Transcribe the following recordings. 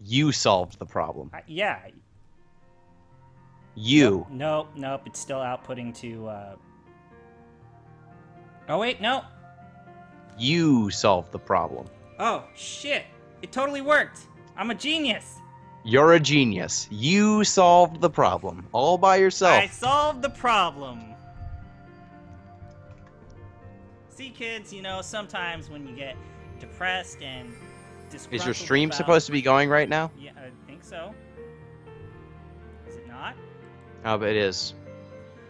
You solved the problem. Yeah. You. Nope. It's still outputting to. Oh wait, no. You solved the problem. Oh shit! It totally worked. I'm a genius. You're a genius. You solved the problem all by yourself. I solved the problem. See, kids, sometimes when you get depressed and disgruntled. Is your stream supposed to be going right now? Yeah, I think so. Is it not? Oh, but it is.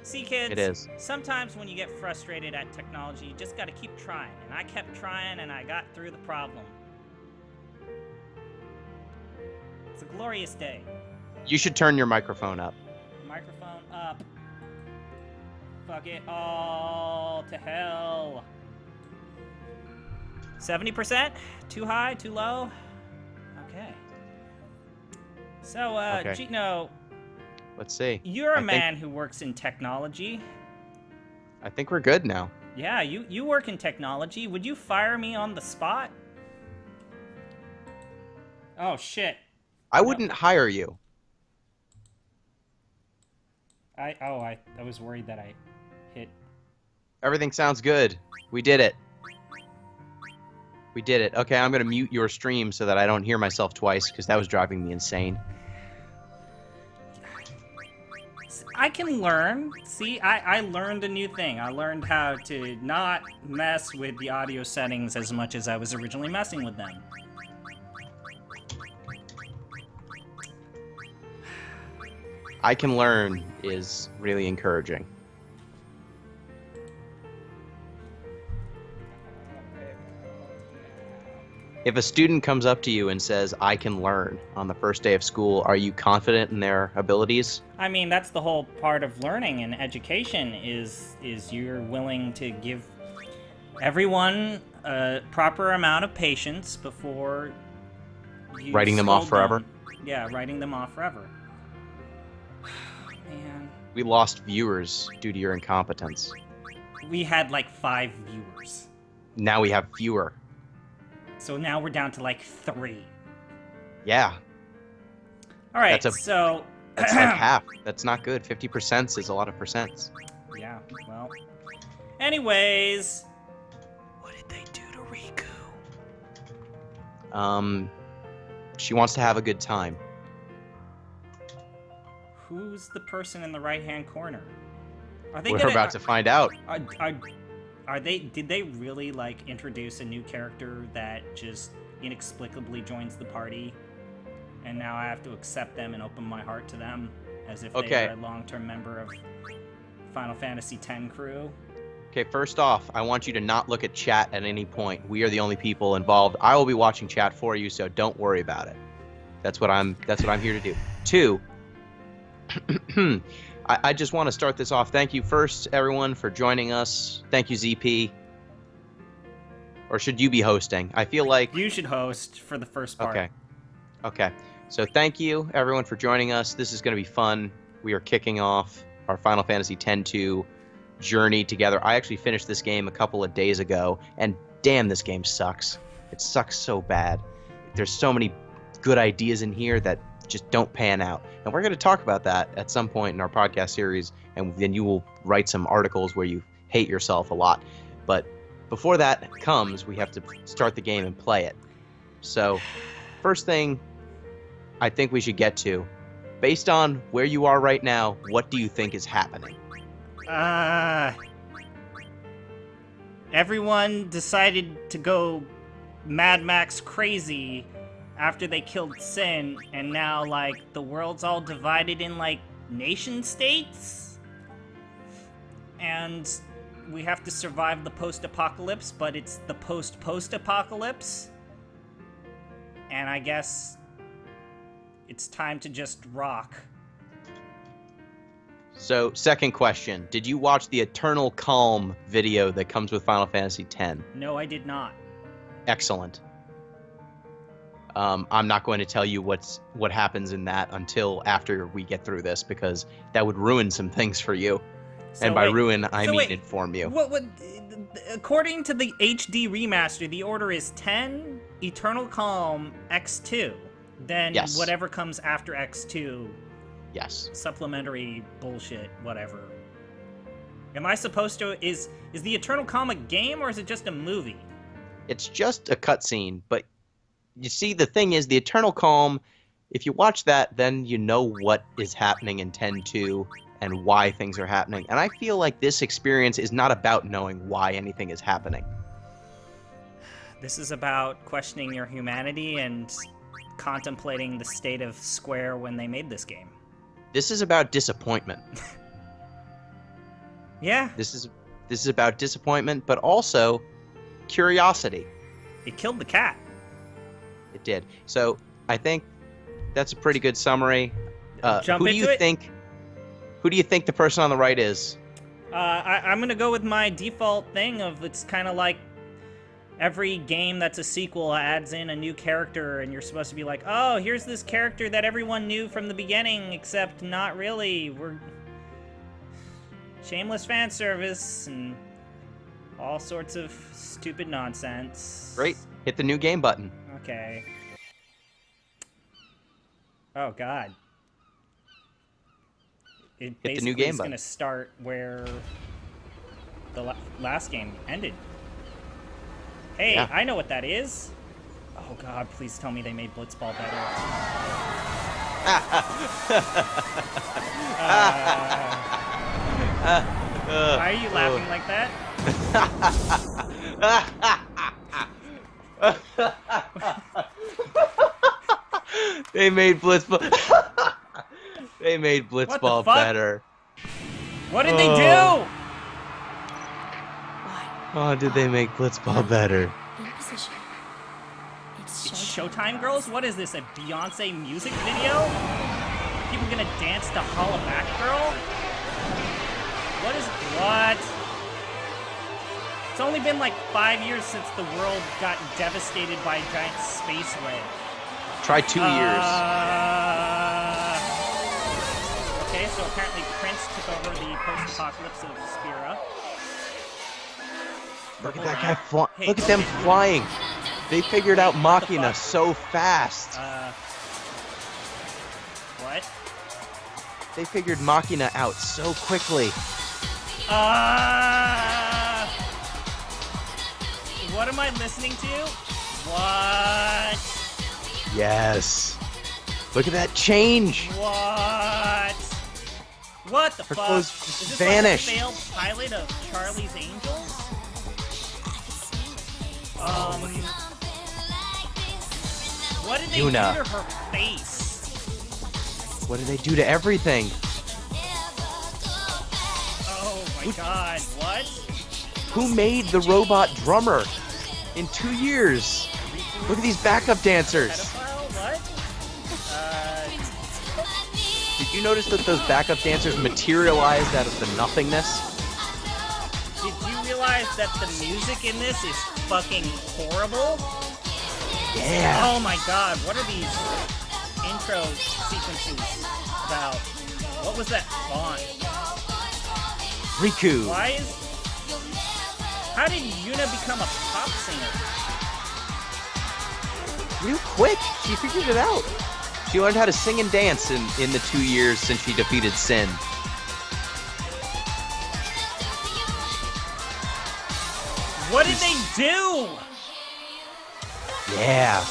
See, kids, it is. Sometimes when you get frustrated at technology, you just gotta keep trying. And I kept trying, and I got through the problem. It's a glorious day. You should turn your microphone up. Microphone up. Fuck it all to hell. 70%? Too high? Too low? Okay. So, okay. Gino... Let's see. You're a man who works in technology. I think we're good now. Yeah, you work in technology. Would you fire me on the spot? Oh, shit. I wouldn't hire you. I was worried that I hit... Everything sounds good. We did it. We did it. Okay, I'm going to mute your stream so that I don't hear myself twice, because that was driving me insane. I can learn. See, I learned a new thing. I learned how to not mess with the audio settings as much as I was originally messing with them. I can learn is really encouraging. If a student comes up to you and says, I can learn on the first day of school, are you confident in their abilities? I mean, that's the whole part of learning and education is you're willing to give everyone a proper amount of patience before you writing them off forever? Yeah, writing them off forever. Man. We lost viewers due to your incompetence. We had like 5 viewers. Now we have fewer. So now we're down to like 3. Yeah. All right, that's like half. That's not good. 50% is a lot of percents. Yeah, well. Anyways. What did they do to Riku? She wants to have a good time. Who's the person in the right-hand corner? We're about to find out. Did they really, like, introduce a new character that just inexplicably joins the party? And now I have to accept them and open my heart to them as if they were a long-term member of Final Fantasy X crew? Okay, first off, I want you to not look at chat at any point. We are the only people involved. I will be watching chat for you, so don't worry about it. That's what I'm here to do. 2, I just want to start this off. Thank you first, everyone, for joining us. Thank you, ZP. Or should you be hosting? I feel like... You should host for the first part. Okay. So thank you, everyone, for joining us. This is going to be fun. We are kicking off our Final Fantasy X-2 journey together. I actually finished this game a couple of days ago, and damn, this game sucks. It sucks so bad. There's so many good ideas in here that just don't pan out. And we're going to talk about that at some point in our podcast series, and then you will write some articles where you hate yourself a lot. But before that comes, we have to start the game and play it. So, first thing I think we should get to, based on where you are right now, what do you think is happening? Everyone decided to go Mad Max crazy after they killed Sin, and now, like, the world's all divided in, like, nation-states? And we have to survive the post-apocalypse, but it's the post-post-apocalypse? And I guess it's time to just rock. So, second question. Did you watch the Eternal Calm video that comes with Final Fantasy X? No, I did not. Excellent. I'm not going to tell you what happens in that until after we get through this, because that would ruin some things for you. So and by ruin, I mean inform you. What, according to the HD remaster, the order is 10, Eternal Calm, X2. Then Yes. whatever comes after X-2, Yes. supplementary bullshit, whatever. Am I supposed to... Is the Eternal Calm a game, or is it just a movie? It's just a cutscene, but you see, the thing is, the Eternal Calm, if you watch that, then you know what is happening in 10-2 and why things are happening. And I feel like this experience is not about knowing why anything is happening. This is about questioning your humanity and contemplating the state of Square when they made this game. This is about disappointment. Yeah. This is about disappointment, but also curiosity. It killed the cat. It did. So I think that's a pretty good summary. Jump who do into you it? think? Who do you think the person on the right is? I'm gonna go with my default thing of it's kind of like every game that's a sequel adds in a new character, and you're supposed to be like, oh, here's this character that everyone knew from the beginning, except not really. We're shameless fan service and all sorts of stupid nonsense. Great. Hit the new game button. Okay. Oh God. It Hit the basically new game is button. gonna start where the last game ended. Hey, Yeah. I know what that is. Oh God, please tell me they made Blitzball better. Why are you laughing like that? They made Blitzball. They made Blitzball fuck? better. What did they do? Why? Oh, did they make Blitzball better? In position. It's It's showtime. Showtime Girls? What is this, a Beyonce music video? People gonna dance to Holla Back Girl? What? It's only been like 5 years since the world got devastated by a giant space ray. Try 2 years. Okay, so apparently Prince took over the post-apocalypse of Spira. Look at that guy flying. Hey, Look at them okay. flying. They figured out What the Machina fuck? so fast. What? They figured Machina out so quickly. What am I listening to? What? Yes. Look at that change. What? What the Her fuck? clothes Is this vanished. like a failed pilot of Charlie's Angels? What did they Yuna. do to her face? What did they do to everything? Oh my god, what? Who made the robot drummer in 2 years? Look at these backup dancers. Pedophile? What? Did you notice that those backup dancers materialized out of the nothingness? Did you realize that the music in this is fucking horrible? Yeah. Oh my god, what are these intro sequences about? What was that font? Riku. Why is... How did Yuna become a pop singer? Real quick. She figured it out. She learned how to sing and dance in the 2 years since she defeated Sin. What did they do? Yeah.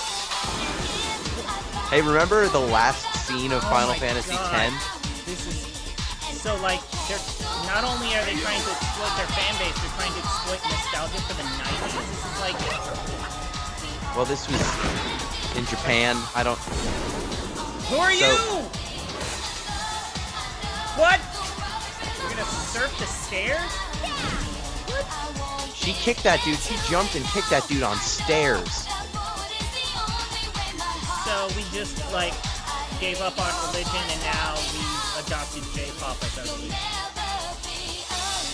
Hey, remember the last scene of Final Oh my Fantasy God. X? This is... So, like, they're... Not only are they trying to exploit their fan base, they're trying to exploit nostalgia for the 90s. This is like... Well, this was in Japan. I don't... Who are So- you? What? You're gonna surf the stairs? She kicked that dude. She jumped and kicked that dude on stairs. So we just, like, gave up on religion and now we adopted J-pop as our religion.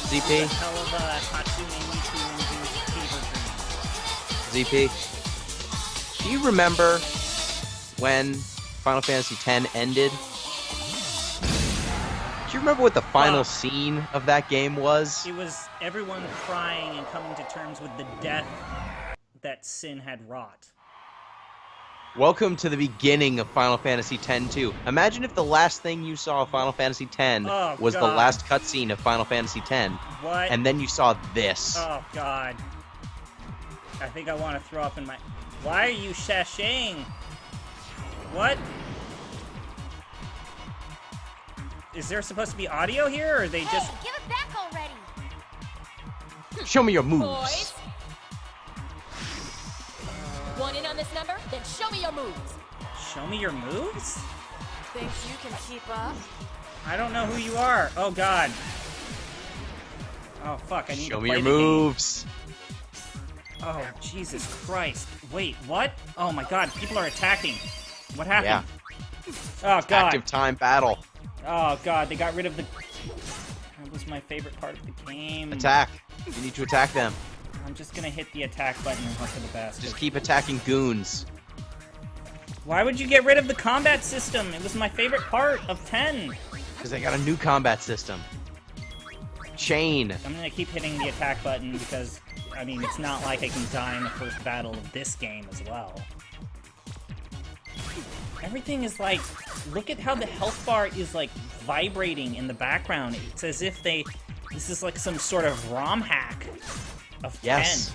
ZP? Hell of a Hatsune Miku-induced fever dream. ZP? Do you remember when Final Fantasy X ended? Do you remember what the final scene of that game was? It was everyone crying and coming to terms with the death that Sin had wrought. Welcome to the beginning of Final Fantasy X-2. Imagine if the last thing you saw of Final Fantasy X was the last cutscene of Final Fantasy X. What? And then you saw this. Oh, God. I think I want to throw up in my... Why are you sashaying? What? Is there supposed to be audio here, or are they just... Hey, give it back already! Show me your moves. Boys. Want in on this number? Then show me your moves. Show me your moves? Think you can keep up? I don't know who you are. Oh, God. Oh, fuck. I need Show to me play your the game. moves. Oh, Jesus Christ. Wait, what? Oh, my God. People are attacking. What happened? Yeah. Oh, God. Active time battle. Oh, God. They got rid of the... That was my favorite part of the game. Attack. You need to attack them. I'm just gonna hit the attack button and hope for the best. Just keep attacking goons. Why would you get rid of the combat system? It was my favorite part of 10. Because they got a new combat system. Chain. I'm gonna keep hitting the attack button because, I mean, it's not like I can die in the first battle of this game as well. Everything is like, look at how the health bar is like vibrating in the background. It's as if this is like some sort of ROM hack of 10. Yes.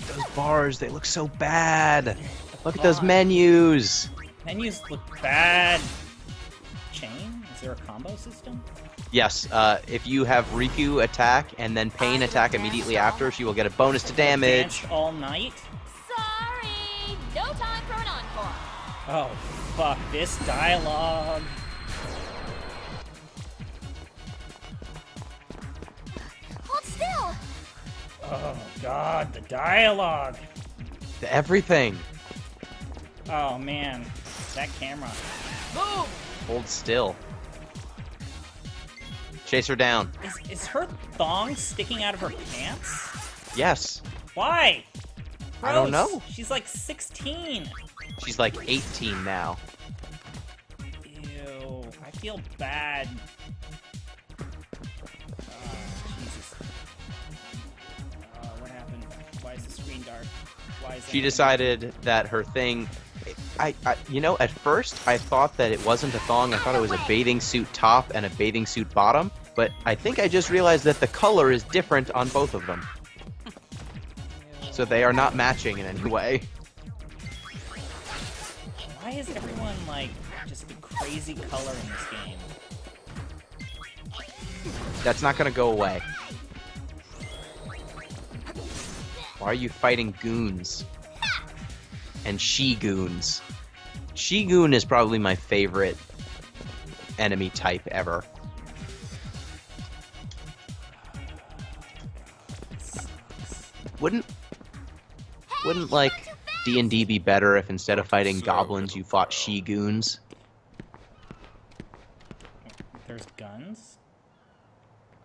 Look at those bars. They look so bad. Look at those menus. Menus look bad. Chain? Is there a combo system? Yes, if you have Riku attack and then Pain attack immediately after, she will get a bonus to damage. Danced all night? Sorry, no time for an encore. Oh, fuck this dialogue. Hold still! Oh, God, the dialogue. Everything. Oh, man. That camera. Move! Hold still. Chase her down. Is her thong sticking out of her pants? Yes. Why? I don't Gross. know. She's like 16. She's like 18 now. Ew. I feel bad. Oh, Jesus. What happened? Why is the screen dark? Why is She decided that her thing... you know, at first I thought that it wasn't a thong. I thought it was a bathing suit top and a bathing suit bottom. But I think I just realized that the color is different on both of them. So they are not matching in any way. Why is everyone like just a crazy color in this game? That's not gonna go away. Why are you fighting goons? And she-goons. She-goon is probably my favorite enemy type ever. Wouldn't like D&D be better if instead of fighting goblins you fought she-goons? There's guns?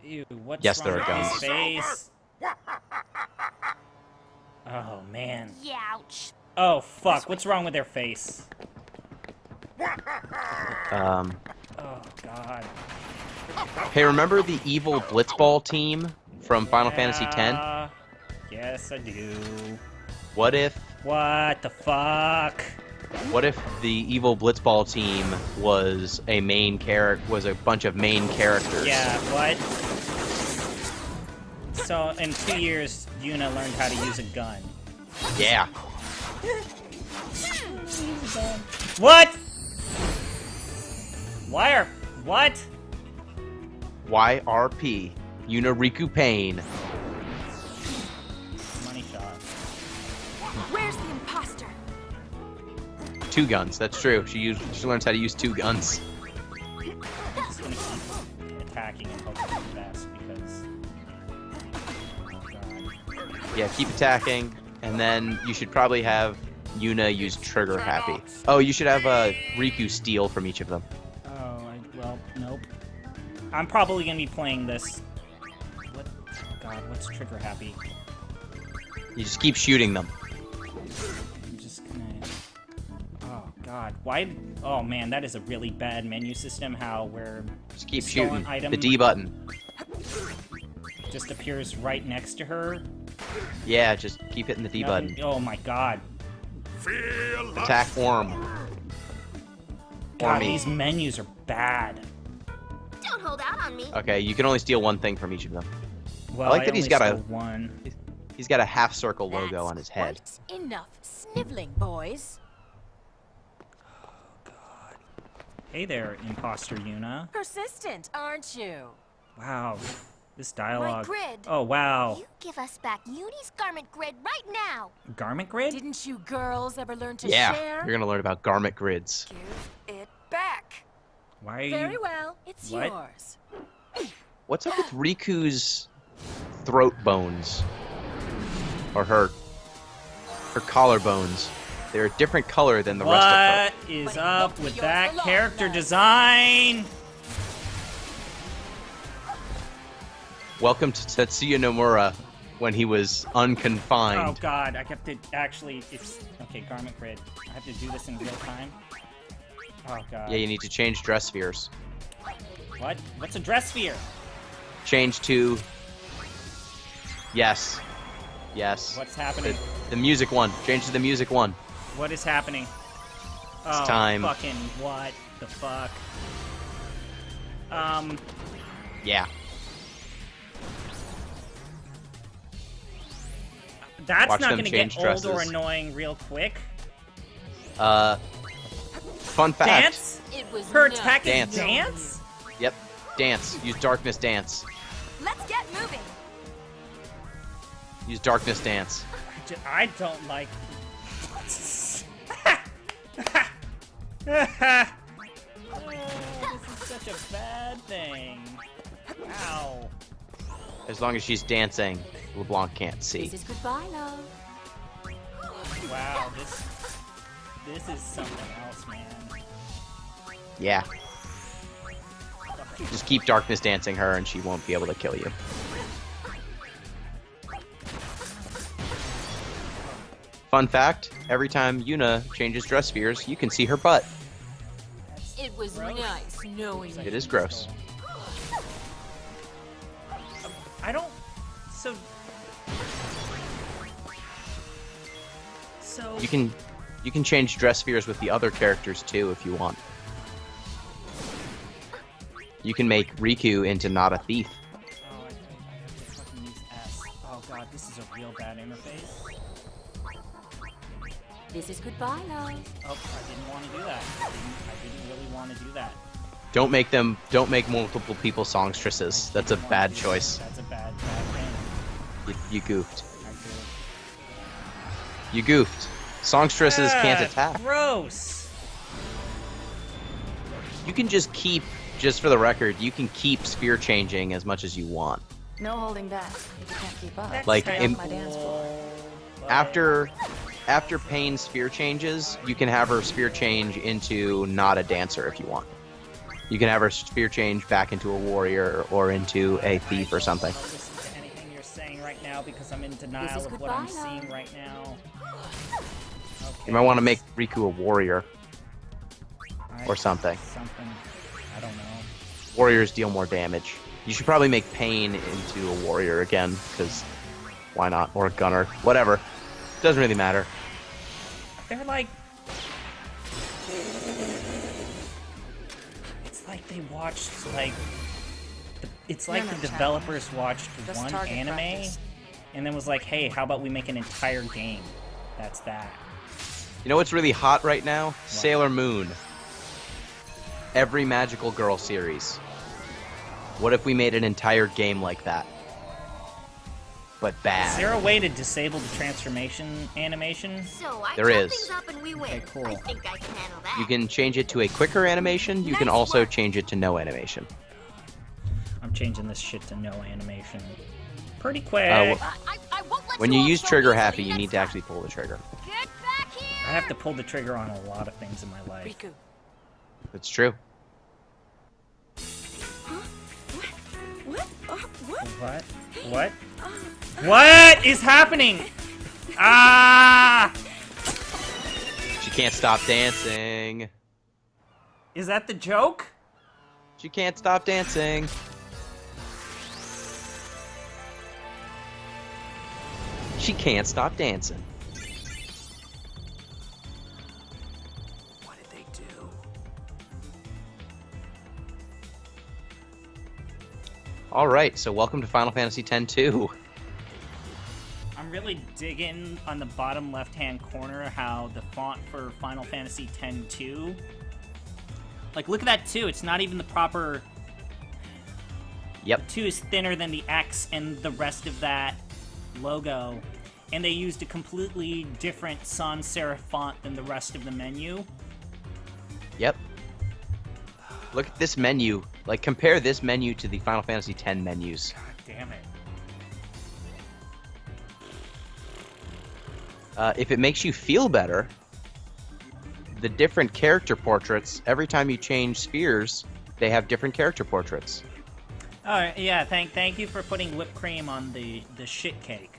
Ew, what's Yes, wrong there are with guns. his face? Oh, man. Youch. Oh, fuck. What's wrong with their face? Oh, God. Hey, remember the evil Blitzball team from Final Fantasy X? Yes, I do. What if What the fuck? the evil Blitzball team was a bunch of main characters? Yeah, what? So, in 2 years, Yuna learned how to use a gun. Yeah. What? What? YRP. Unariku Pain. Money shot. Where's the imposter? 2 guns, that's true. She learns how to use 2 guns. I'm just gonna keep attacking and hope for the best because... Oh, God. Yeah, keep attacking, and then you should probably have Yuna use Trigger Happy. Oh, you should have Riku steal from each of them. Oh, well, nope. I'm probably gonna be playing this. What? Oh God, what's trigger happy? You just keep shooting them. I'm just gonna. Oh God, why? Oh man, that is a really bad menu system. How where Just keep stolen shooting. item The D button. just appears right next to her. Yeah, just keep hitting the D Nothing- button. Oh my God. Attack Orm. God, Ormy. these menus are bad. Don't hold out on me. Okay, you can only steal one thing from each of them. Well, like that he's only got a- stole one. He's got a half circle logo That's on his head. quite enough sniveling, boys. Hey there, imposter Yuna. Persistent, aren't you? Wow, this dialogue. grid. Oh wow, You give us back Uni's garment grid right now. garment grid. Didn't you girls ever learn to Yeah, share? you're gonna learn about garment grids. Give it back. Why are Very you? well, it's What? yours. What's up with Riku's throat bones? Or her collarbones? They're a different color than the rest of her. What is But it up won't be with yours that for long, character lad. design? Welcome to Tetsuya Nomura when he was Oh unconfined. god, I have to actually. It's okay. Garment grid. I have to do this in real time. Oh god. Yeah, you need to change dress spheres. What? What's a dress sphere? Change to... Yes. Yes. What's happening? The music one. Change to the music one. What is happening? Oh, time. fucking what the fuck? Yeah. That's Watch not them gonna change get old or dresses. annoying real quick. Fun fact. Dance? It was Her nice attack is Dance. dance? Yep. Dance. Use darkness dance. Let's get moving. Use darkness dance. I don't like. This is such a bad thing. Ow. As long as she's dancing, LeBlanc can't see. This is goodbye, love. Wow, this is something else, man. Yeah. Just keep darkness dancing her and she won't be able to kill you. Fun fact, every time Yuna changes dress spheres, you can see her butt. It was Gross. nice knowing you. It is gross. I don't. So. You can change dress spheres with the other characters too if you want. You can make Riku into not a thief. Oh, I have to fucking use S. Oh god, this is a real bad interface. This is goodbye, love. Oh, I didn't want to do that. I didn't really want to do that. Don't make multiple people songstresses. That's a bad choice. That's a bad thing. You goofed. I do. You goofed. Songstresses can't Ah, attack. Gross. You can just keep, just for the record, you can keep sphere changing as much as you want. No holding back if you can't keep up. That's Like, kinda in- my dance floor. cool, After Payne's sphere changes, you can have her sphere change into not a dancer if you want. You can have her sphere change back into a warrior or into a thief or something. I'll listen to anything you're saying right now because I'm in denial This is of what I'm goodbye, seeing love. right now. You might want to make Riku a warrior I- or something. Something. I don't know. Warriors deal more damage. You should probably make Payne into a warrior again, because why not? Or a gunner. Whatever. Doesn't really matter. They're like. It's like they watched like. It's like You're the not developers watched Just one target anime, practice. and then was like, "Hey, how about we make an entire game?" That's that. You know what's really hot right now? Sailor Moon. Every magical girl series. What if we made an entire game like that? But Is bad. there a way to disable the transformation animation? So I There chop is. things up and we win. Okay, cool. I think I can handle that. You can change it to a quicker animation. You can Nice also work. change it to no animation. I'm changing this shit to no animation. Pretty quick. I won't let When you off use so trigger easily happy, you next need to time. actually pull the trigger. Get back here! I have to pull the trigger on a lot of things in my life. Riku. It's true. What? What? What? What? What is happening? Ah! She can't stop dancing. Is that the joke? She can't stop dancing. She can't stop dancing. All right, so welcome to Final Fantasy X-2. I'm really digging on the bottom left-hand corner how the font for Final Fantasy X-2. Like, look at that 2. It's not even the proper. Yep. 2 is thinner than the X and the rest of that logo. And they used a completely different sans serif font than the rest of the menu. Yep. Look at this menu. Like, compare this menu to the Final Fantasy X menus. God damn it. If it makes you feel better, the different character portraits, every time you change spheres, they have different character portraits. Oh, yeah, thank you for putting whipped cream on the shit cake.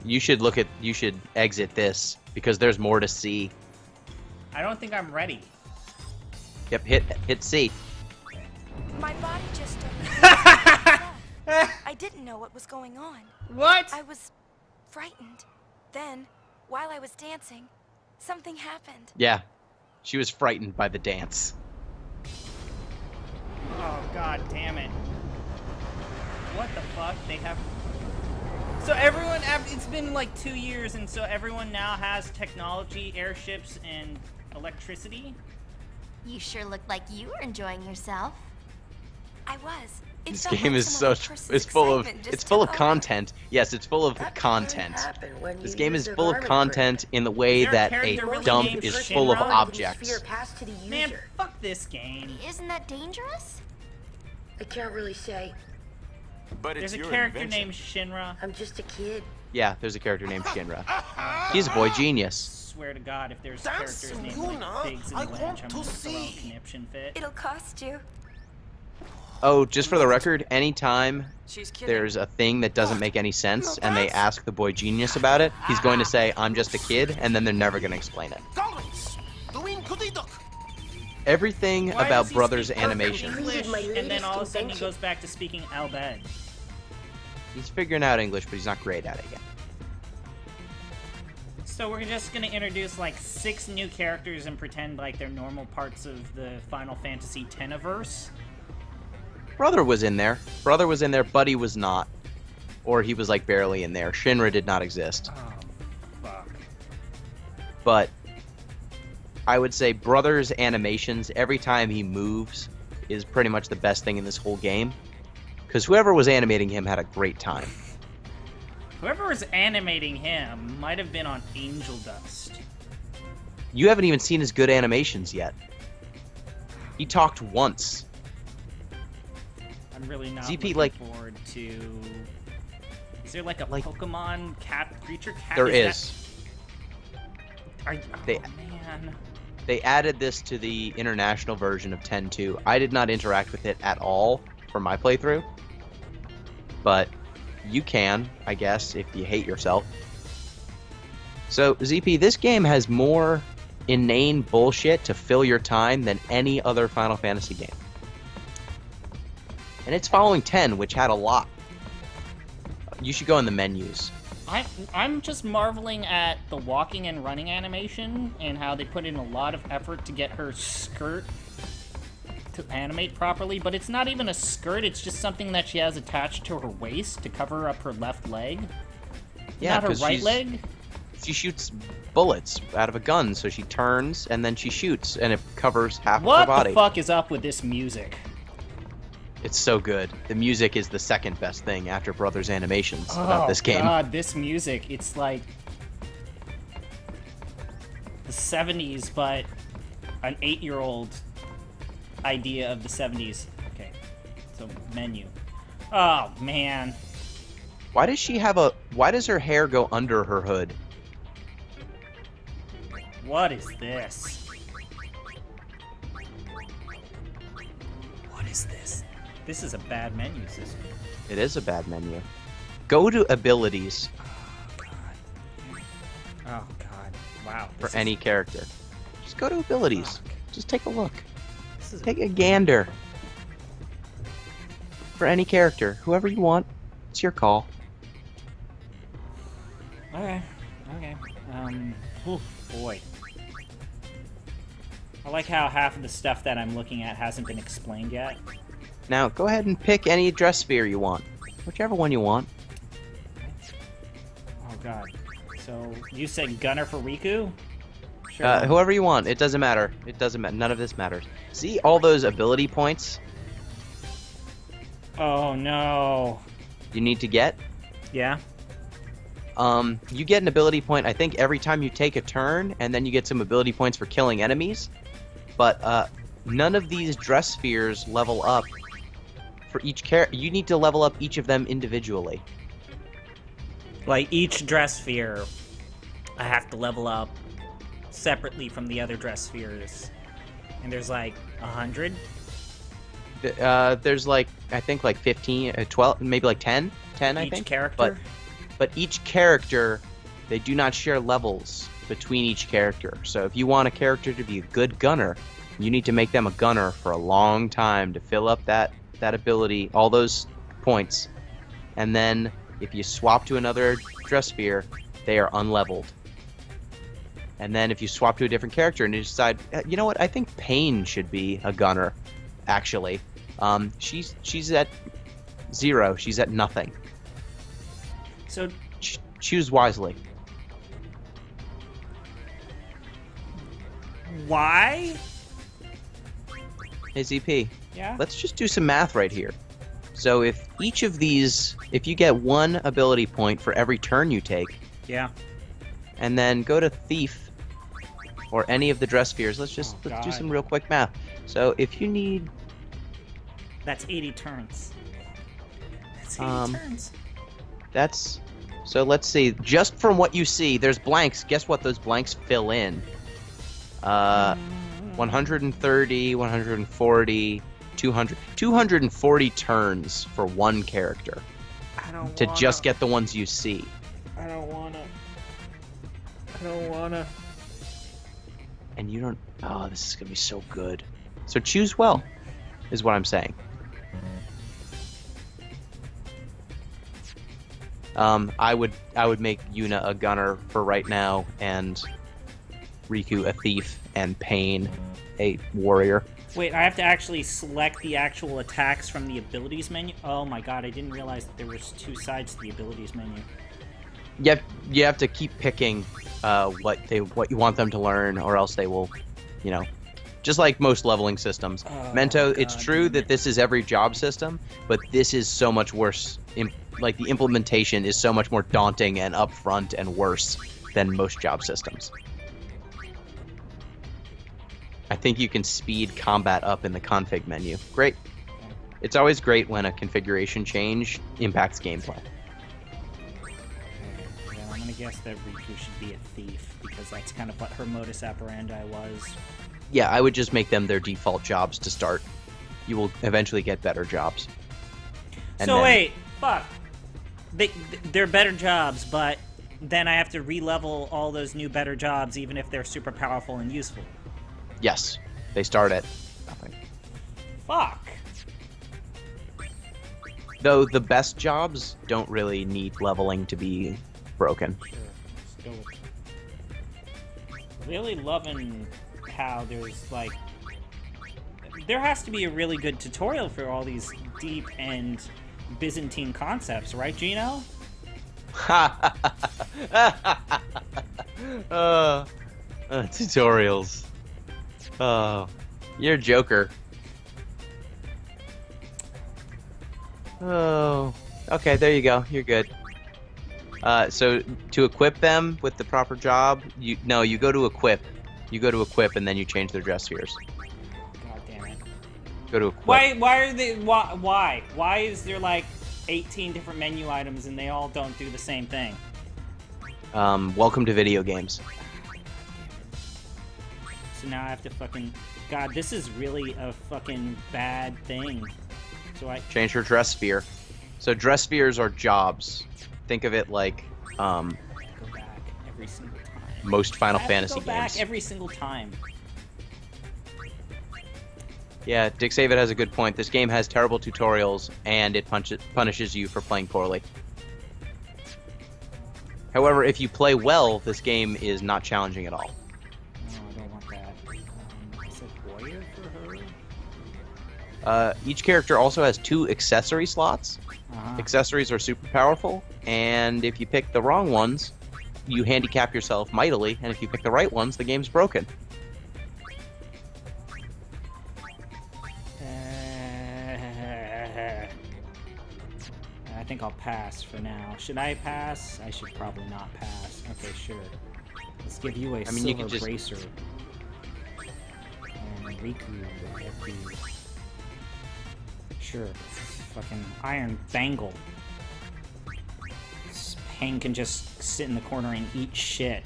You should exit this, because there's more to see. I don't think I'm ready. Yep, hit C. My body just I didn't know what was going on. What? I was frightened. Then, while I was dancing, something happened. Yeah, she was frightened by the dance. Oh, god damn it. What the fuck? They have... So everyone, it's been like 2 years, and so everyone now has technology, airships, and electricity? You sure looked like you were enjoying yourself. I was. It This felt game like is some other so person's it's full of excitement just it's full of took over. content. Yes, it's full of content. This game is full of content in the way Is there a that a character really dump named is full of Shinra? objects. Man, fuck this game. Isn't that dangerous? I can't really say. But There's it's a your character invention. named Shinra. I'm just a kid. Yeah, there's a character named Shinra. He's a boy genius. Swear to God, if there's characters named like Biggs and Lynch, I'm gonna throw a conniption fit. It'll cost you. Oh, just for the record, anytime She's kidding. there's a thing that doesn't make any sense and they ask the boy genius about it, he's going to say, I'm just a kid, and then they're never going to explain it. Everything Why about does he Brothers speak perfect animation. English, My and then latest all of a sudden he invention. goes back to speaking Albed. He's figuring out English, but he's not great at it yet. So we're just gonna introduce like 6 new characters and pretend like they're normal parts of the Final Fantasy X-verse. Brother was in there. Brother was in there, Buddy was not. Or he was like barely in there. Shinra did not exist. Oh, fuck. But I would say Brother's animations, every time he moves, is pretty much the best thing in this whole game. Because whoever was animating him had a great time. Whoever was animating him might have been on Angel Dust. You haven't even seen his good animations yet. He talked once. I'm really not ZP, looking like- forward to... Is there like a Like- Pokemon creature cat? There is. is. Oh, They- man. They added this to the international version of 10.2. I did not interact with it at all for my playthrough. But you can, I guess, if you hate yourself. So, ZP, this game has more inane bullshit to fill your time than any other Final Fantasy game. And it's following 10, which had a lot. You should go in the menus. I'm just marveling at the walking and running animation and how they put in a lot of effort to get her skirt to animate properly, but it's not even a skirt, it's just something that she has attached to her waist to cover up her left leg. Yeah, not her 'cause right she's- leg. She shoots bullets out of a gun, so she turns and then she shoots, and it covers half of her What body. the fuck is up with this music? It's so good. The music is the second best thing after Brothers animations about this game. God, this music, it's like the 70s, but an 8-year-old idea of the 70s. Okay, so menu. Oh, man. Why does her hair go under her hood? What is this? What is this? This is a bad menu system. It is a bad menu. Go to abilities Oh, God. Wow. for this is- any character. Just go to abilities. Fuck. Just take a look. This is Take a gander. For any character. Whoever you want. It's your call. Okay. Okay. Oh, boy. I like how half of the stuff that I'm looking at hasn't been explained yet. Now, go ahead and pick any dress sphere you want. Whichever one you want. Oh god. So, you said gunner for Riku? Sure. Whoever you want. It doesn't matter. It doesn't matter. None of this matters. See all those ability points Oh no. you need to get? Yeah? You get an ability point, I think, every time you take a turn, and then you get some ability points for killing enemies. But none of these dress spheres level up for each character. You need to level up each of them individually. Like, each dress sphere, I have to level up separately from the other dress spheres. And there's like 100? There's like, I think like 15, 12, maybe like 10, I Each think. character? But each character, they do not share levels between each character. So if you want a character to be a good gunner, you need to make them a gunner for a long time to fill up that ability, all those points. And then if you swap to another dress sphere, they are unleveled. And then if you swap to a different character and you decide, you know what, I think Pain should be a gunner, actually. She's at 0. She's at nothing. So, Choose wisely. why? Hey, ZP. Yeah? Let's just do some math right here. So if each of these, if you get 1 ability point for every turn you take, Yeah. and then go to Thief or any of the dress spheres, let's do God. some real quick math. So if you need, That's 80 turns. That's 80 turns. so let's see, just from what you see, there's blanks. Guess what those blanks fill in? 130, 140, 200, 240 turns for one character to just get the ones you see. I don't wanna. And you don't. Oh, this is gonna be so good. So choose well, is what I'm saying. I would make Yuna a gunner for right now, and Riku a thief, and Pain a warrior. Wait, I have to actually select the actual attacks from the abilities menu? Oh my god, I didn't realize that there was 2 sides to the abilities menu. You have to keep picking what you want them to learn, or else they will, just like most leveling systems. Oh, Mento, it's God true damn that it. this is every job system, but this is so much worse. Like, the implementation is so much more daunting and upfront and worse than most job systems. I think you can speed combat up in the config menu. Great. It's always great when a configuration change impacts gameplay. Yeah, I'm gonna guess that Riku should be a thief, because that's kind of what her modus operandi was. Yeah, I would just make them their default jobs to start. You will eventually get better jobs. And So then- wait, fuck. They're better jobs, but then I have to re-level all those new better jobs, even if they're super powerful and useful. Yes, they start at nothing. Fuck. Though the best jobs don't really need leveling to be broken. Sure. Still really loving how there's like there has to be a really good tutorial for all these deep and Byzantine concepts, right, Gino? Tutorials. Oh, you're a joker. Oh, okay, there you go. You're good. So to equip them with the proper job, you go to equip. You go to equip, and then you change their dress spheres. God damn it. Go to equip. Why are they why? Why is there like 18 different menu items and they all don't do the same thing? Welcome to video games. So now I have to fucking God, this is really a fucking bad thing. So I Change her dress sphere. So dress spheres are jobs. Think of it like go back every single time. most Final I have to Fantasy go back games. every single time. Yeah, Dick Savid has a good point. This game has terrible tutorials, and it punishes you for playing poorly. However, if you play well, this game is not challenging at all. No, I don't want that. Each character also has 2 accessory slots. Uh-huh. Accessories are super powerful, and if you pick the wrong ones, you handicap yourself mightily, and if you pick the right ones, the game's broken. I think I'll pass for now. Should I pass? I should probably not pass. Okay, sure. Let's give you a mean, you can silver just... bracer. And Riku, FD. Sure. Fucking iron bangle. This Pain can just sit in the corner and eat shit.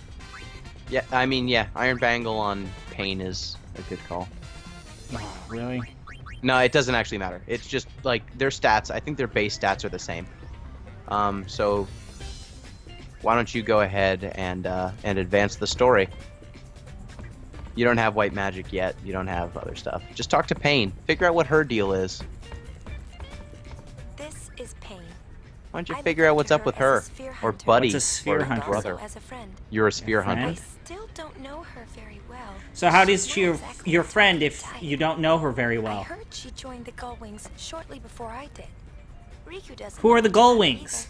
Yeah, I mean, yeah, Iron Bangle on Pain is a good call. Oh, really? No, it doesn't actually matter. It's just, like, their stats, I think their base stats are the same. So, why don't you go ahead and advance the story? You don't have white magic yet. You don't have other stuff. Just talk to Pain. Figure out what her deal is. This is Pain. Why don't you I figure look out up what's to up her with as a her? sphere Or hunter. buddy. What's a sphere or hunter? brother. Also as a friend. You're a sphere friend? hunter. I still don't know her very well. So how does she Not exactly your the friend type if to type. you don't know her very I well? heard she joined the Gullwings shortly before I did. Riku doesn't. Who are the know about it Gullwings?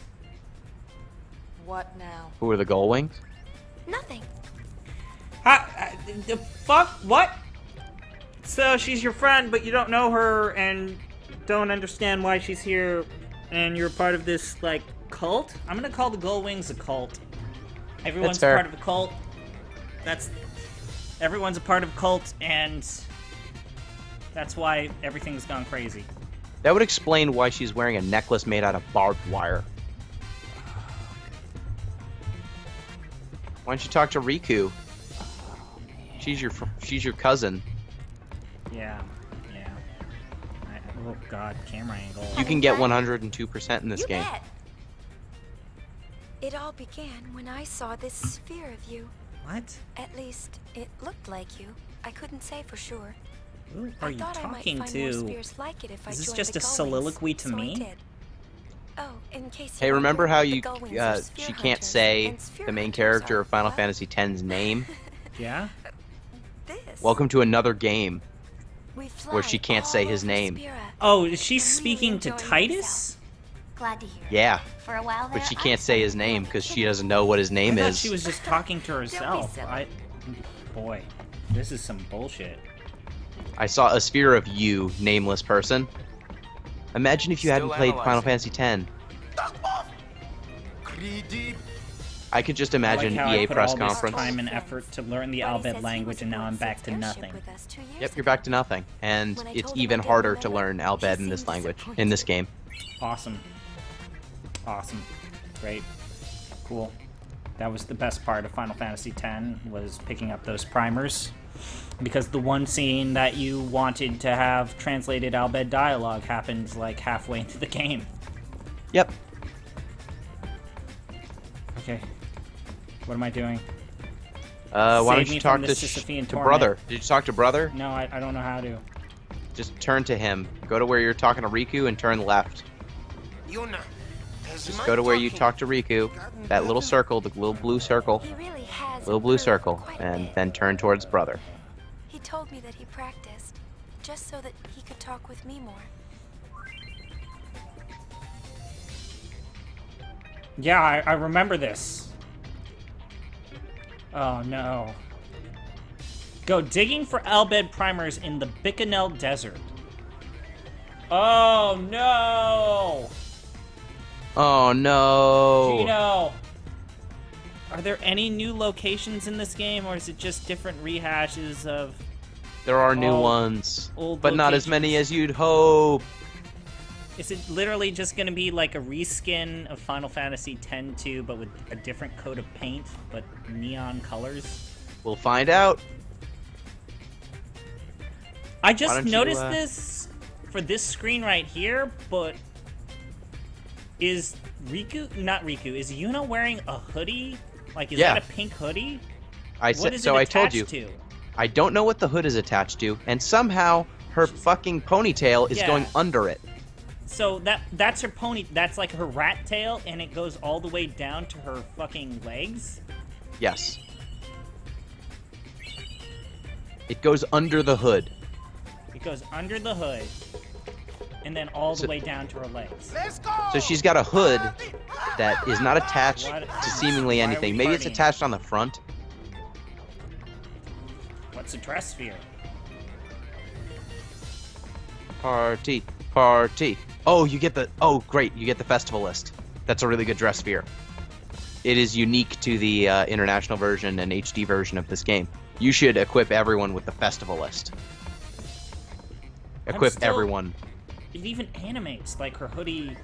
What now? Who are the Gullwings? either. Nothing. The fuck? What? So she's your friend, but you don't know her and don't understand why she's here, and you're part of this, like, cult? I'm gonna call the Gullwings a cult. Everyone's fair. part of a cult. Everyone's a part of a cult, and that's why everything's gone crazy. That would explain why she's wearing a necklace made out of barbed wire. Why don't you talk to Riku? She's your cousin. Yeah. Oh god, camera angle. You can get 102% in this You game. bet. It all began when I saw this sphere of you. What? At least, it looked like you. I couldn't say for sure. Who are I you thought I might talking find more to? spheres like it if I Is this joined just the a Gullwings, soliloquy to so I me? did. Oh, in case Hey, you remember wonder, how the you Gullwings are sphere she can't hunters, say and sphere the main hunters character are, of Final well, Fantasy X's name? Yeah? This. Welcome to another game. We fly where she can't say all his over name. Spira. Oh, is she I'm really speaking to enjoying Titus? Glad to hear it. Yeah, For a while there, but she I can't was say his wondering name why because the she kid- doesn't know what his name I thought is. she was just talking to herself. silly. Boy, this is some bullshit. I saw a sphere of you, nameless person. Imagine if you hadn't played Final Fantasy X. I could just imagine I like how EA I put press all this conference. time and effort to learn the Buddy says Albed he language, was and now aboard I'm back to Sid's airship nothing. with us 2 years Yep, you're ago. back to nothing, and When I it's told him I even didn't harder to remember, learn he Albed in this seemed language, disappointed. in this game. Awesome. Great. Cool. That was the best part of Final Fantasy X, was picking up those primers. Because the one scene that you wanted to have translated Albed dialogue happened like halfway into the game. Yep. Okay. What am I doing? Why Save don't me you from talk the to Sisyphean to torment. brother? Did you talk to brother? No, I don't know how to. Just turn to him. Go to where you're talking to Riku and turn left. Just go to where you talk to Riku. That little circle, the little blue circle. He really has Little blue improved circle. quite a And bit. then turn towards brother. He told me that he practiced, just so that he could talk with me more. Yeah, I remember this. Oh no. Go digging for Albed primers in the Bicanel Desert. Oh no! Oh no! Gino! Are there any new locations in this game, or is it just different rehashes of... There are new old- ones, old but not as many locations? as you'd hope. Is it literally just gonna be like a reskin of Final Fantasy X-2, but with a different coat of paint, but neon colors? We'll find out. I Why just don't you, noticed this for this screen right here, but is not Riku, is Yuna wearing a hoodie? Like, is Yeah. that a pink hoodie? I What said is so. it I told attached you. to? I don't know what the hood is attached to, and somehow her fucking ponytail is Yeah. going under it. So that's her pony, that's like her rat tail, and it goes all the way down to her fucking legs? Yes. It goes under the hood. It goes under the hood. and then all the way down to her legs. So she's got a hood that is not attached What? to seemingly Why are anything. we Maybe it's partying? attached on the front. What's a dress sphere? Party, party. Oh, you get the. Oh, great! You get the festival list. That's a really good dress sphere. It is unique to the international version and HD version of this game. You should equip everyone with the festival list. Equip still- everyone. It even animates like her hoodie.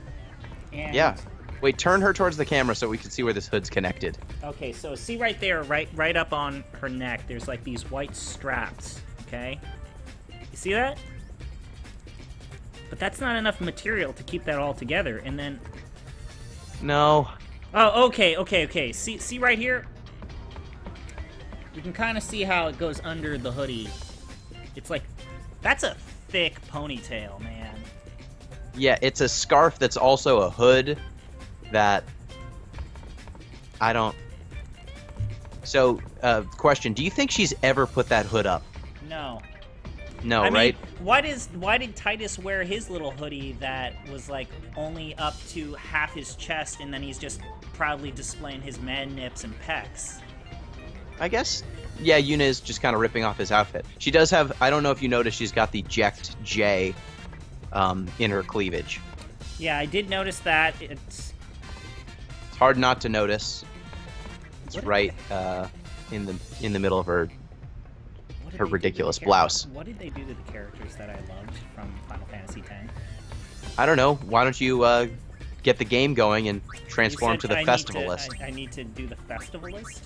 And Yeah. Wait, turn her towards the camera so we can see where this hood's connected. Okay, so see right there, right up on her neck, there's like these white straps, okay? You see that? But that's not enough material to keep that all together, and then... No. Oh, okay. See right here? You can kind of see how it goes under the hoodie. It's like... That's a thick ponytail, man. Yeah, it's a scarf that's also a hood that... I don't... So, question, do you think she's ever put that hood up? No. No, I right? mean, why did Titus wear his little hoodie that was like only up to half his chest, and then he's just proudly displaying his man nips and pecs? I guess, yeah, Yuna is just kind of ripping off his outfit. She does have, I don't know if you noticed, she's got the Ject J in her cleavage. Yeah, I did notice that. It's Hard not to notice. It's What- right in the middle of her. what did Her they do to the ridiculous char- blouse. What did they do to the characters that I loved from Final Fantasy X? I don't know. Why don't you get the game going and You transform said to the I festival need to- list? I need to do the festival list?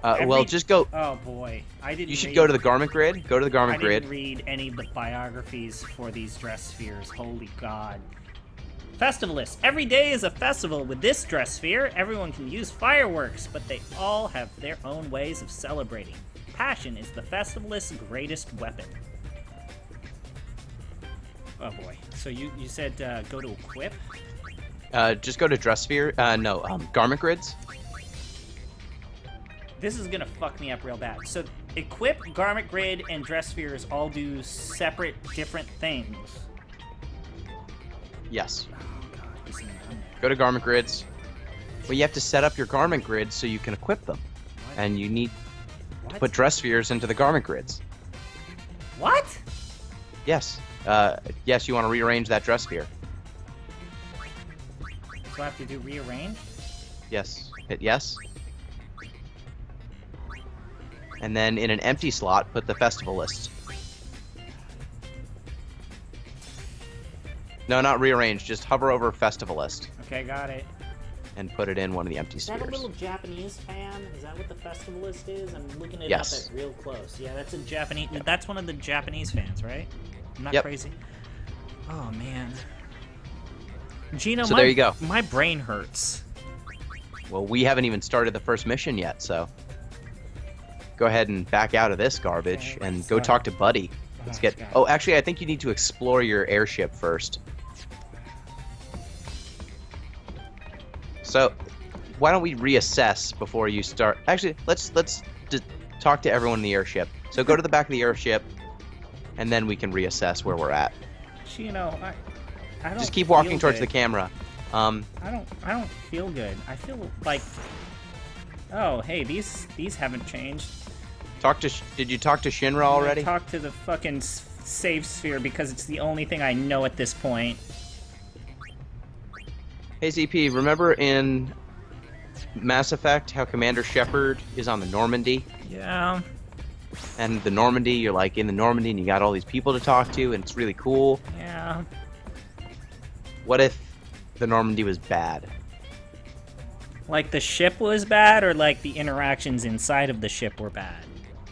Well, just go. Oh boy, I didn't. You should read- go to the garment grid. Go to the I garment didn't grid. read any of the biographies for these dress spheres. Holy God. Festival list. Every day is a festival with this dress sphere. Everyone can use fireworks, but they all have their own ways of celebrating. Passion is the festivalist's greatest weapon. Oh boy. So you said go to equip? Just go to dress sphere. No, garment grids. This is gonna fuck me up real bad. So equip, garment grid, and dress spheres all do separate, different things. Yes. Oh God, this is none. Go to garment grids. Well, you have to set up your garment grids so you can equip them, What? and you need What? to put dress spheres into the garment grids. What? Yes. Yes, you want to rearrange that dress sphere. Do I have to do rearrange? Yes. Hit yes. And then in an empty slot, put the festival list. No, not rearrange. Just hover over festival list Okay, got it. and put it in one of the empty Is that a spheres. little Japanese fan? Is that what the festival list is? I'm looking it Yes. up at real close. Yeah, that's a Japanese. That's one of the Japanese fans, right? I'm not Yep. crazy. Oh man. Gino, So there you go. My brain hurts. Well, we haven't even started the first mission yet, so go ahead and back out of this garbage Okay, and go sorry. talk to Buddy. Let's get. God. Oh, actually, I think you need to explore your airship first. So, why don't we reassess before you start? Actually, let's talk to everyone in the airship. So go to the back of the airship, and then we can reassess where we're at. Gino, I don't Just keep walking feel towards good. the camera. I don't feel good. I feel like. Oh, hey, these haven't changed. Did you talk to Shinra already? I talked to the fucking save sphere because it's the only thing I know at this point. Hey ZP, remember in Mass Effect how Commander Shepard is on the Normandy? Yeah. And the Normandy, you're like in the Normandy and you got all these people to talk to and it's really cool. Yeah. What if the Normandy was bad? Like the ship was bad, or like the interactions inside of the ship were bad?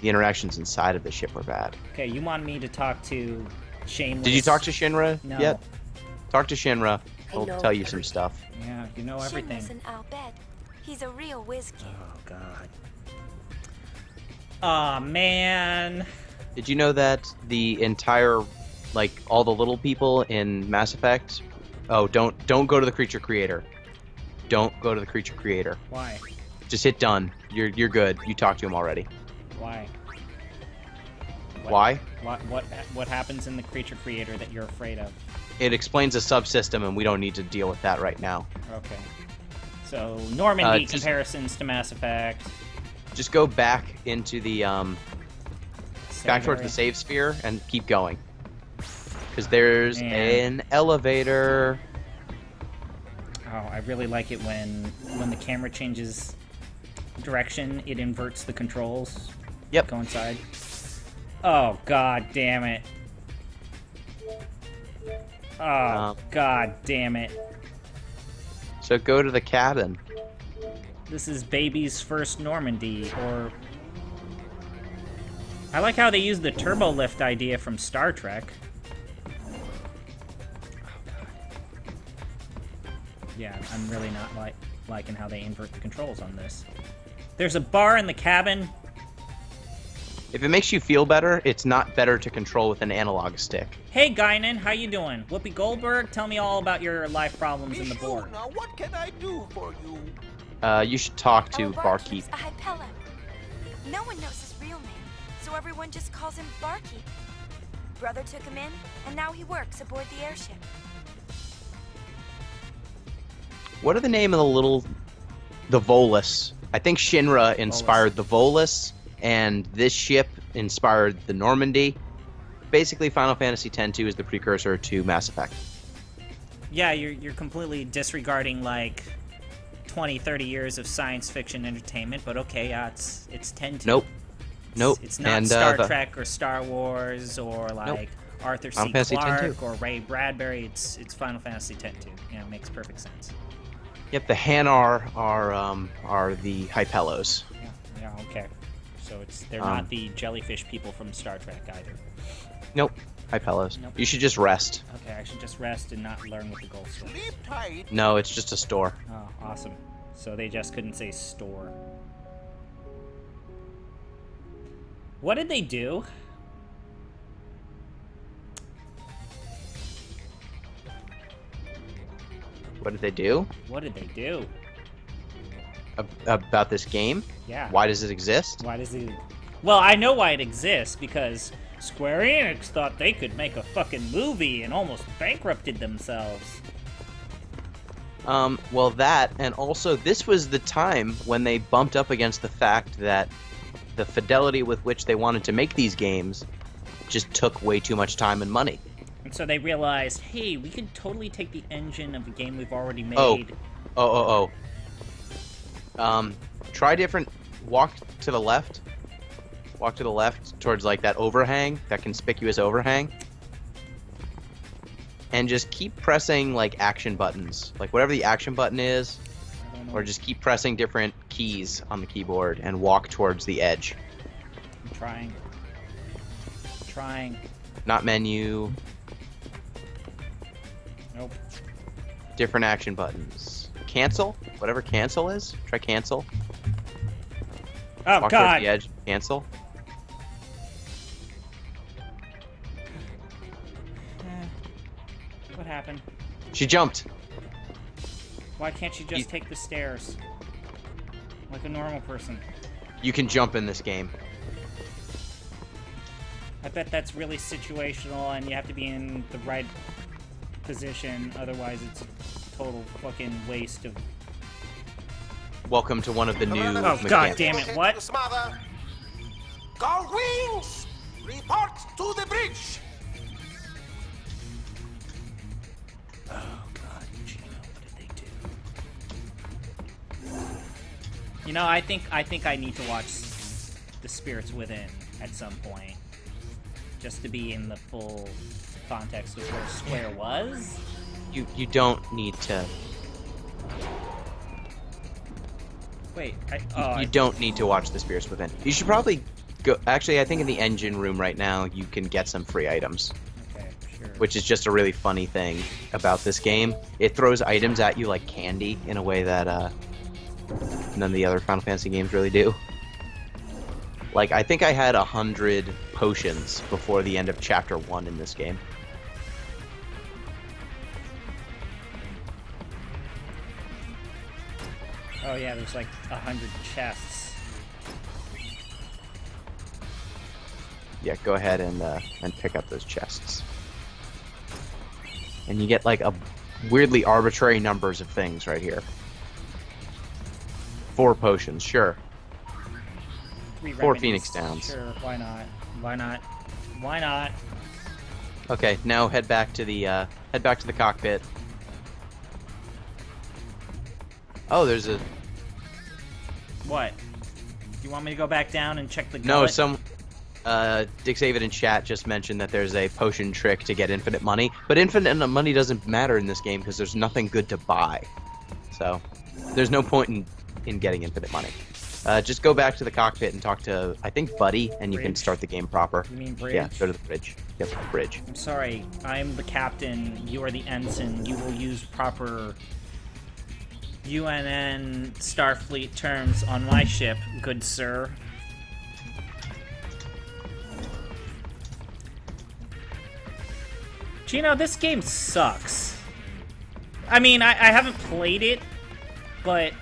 The interactions inside of the ship were bad. Okay, you want me to talk to Shameless? Did you talk to Shinra No. yet? Talk to Shinra. He'll know tell you some stuff. Yeah, you know everything. Shinra's an Al-Bed. He's a real whiz kid. Oh god. Aw, man. Did you know that the entire, like, all the little people in Mass Effect? Oh, don't go to the creature creator. Don't go to the creature creator. Why? Just hit done. You're good. You talked to him already. Why? Why? What happens in the Creature Creator that you're afraid of? It explains a subsystem, and we don't need to deal with that right now. Okay. So Normandy just- comparisons to Mass Effect. Just go back into the back towards the Save save sphere and keep going. Because there's And- an elevator. Oh, I really like it when the camera changes direction, it inverts the controls. Yep. Go inside. Oh, god damn it. Oh, god damn it. So go to the cabin. This is baby's first Normandy, or... I like how they use the turbo lift idea from Star Trek. Yeah, I'm really not liking how they invert the controls on this. There's a bar in the cabin. If it makes you feel better, it's not better to control with an analog stick. Hey, Guinan, how you doing? Whoopi Goldberg, tell me all about your life problems in the board. Now, what can I do for you? You should talk to Our Barkeep. barkeep's a Hypella. No one knows his real name, so everyone just calls him Barkeep. Brother took him in, and now he works aboard the airship. What are the name of the Volus? I think Shinra inspired the Volus, and this ship inspired the Normandy. Basically, Final Fantasy X-2 is the precursor to Mass Effect. Yeah, you're completely disregarding, like, 20, 30 years of science fiction entertainment, but okay, it's 10-2. Nope. It's not And, Star Trek or Star Wars or, like, Arthur C. Final Fantasy Clarke X-2. or Ray Bradbury. It's Final Fantasy X-2. Yeah, it makes perfect sense. Yep, the Hanar are the Hypelos. Yeah, okay. So they're not the jellyfish people from Star Trek either. Nope, Hypelos. Nope. You should just rest. Okay, I should just rest and not learn what the goal store is. Sleep tight. No, it's just a store. Oh, awesome. So they just couldn't say store. What did they do? What did they do? What did they do? About this game? Yeah. Why does it exist? Why does it... Well, I know why it exists, because Square Enix thought they could make a fucking movie and almost bankrupted themselves. Well, that, and also this was the time when they bumped up against the fact that the fidelity with which they wanted to make these games just took way too much time and money. And so they realized, hey, we could totally take the engine of a game we've already made. Try different... Walk to the left. Walk to the left towards, like, that overhang, that conspicuous overhang. And just keep pressing, like, action buttons. Like, whatever the action button is, I don't know. or just keep pressing different keys on the keyboard and walk towards the edge. I'm trying. Not menu, Nope. different action buttons. Cancel? Whatever cancel is. Try cancel. Oh, Walk God! towards the edge. Cancel. What happened? She jumped. Why can't you just take the stairs? Like a normal person. You can jump in this game. I bet that's really situational and you have to be in the right position, otherwise it's a total fucking waste of... Welcome to one of the new Oh, mechanics. God damn it, what? Smother. Guard wings! Report to the bridge! Oh, God, Gino, what did they do? You know, I think I need to watch The Spirits Within at some point. Just to be in the full context of where Square was. You don't need to... Wait, You don't need to watch The Spirits Within. You should probably go... Actually, I think in the engine room right now, you can get some free items. Okay, sure. Which is just a really funny thing about this game. It throws items at you like candy in a way that none of the other Final Fantasy games really do. Like, I think I had 100 potions before the end of Chapter 1 in this game. Oh yeah, there's like 100 chests. yeah, go ahead and pick up those chests. And you get like a weirdly arbitrary numbers of things right here. 4 potions, sure. 3 4 remedies. Phoenix Downs. Sure, why not? Why not? Why not? Okay, now head back to the cockpit. Oh, there's a What? You want me to go back down and check the no. gullet? Dick David in chat just mentioned that there's a potion trick to get infinite money, but infinite money doesn't matter in this game because there's nothing good to buy. So there's no point in getting infinite money. Just go back to the cockpit and talk to, I think, Buddy, and you can Bridge? start the game proper. You mean bridge? Yeah, go to the bridge. Yep, bridge. I'm sorry, I'm the captain, you are the ensign, you will use proper UNN Starfleet terms on my ship, good sir. Gino, this game sucks. I mean, I haven't played it, but...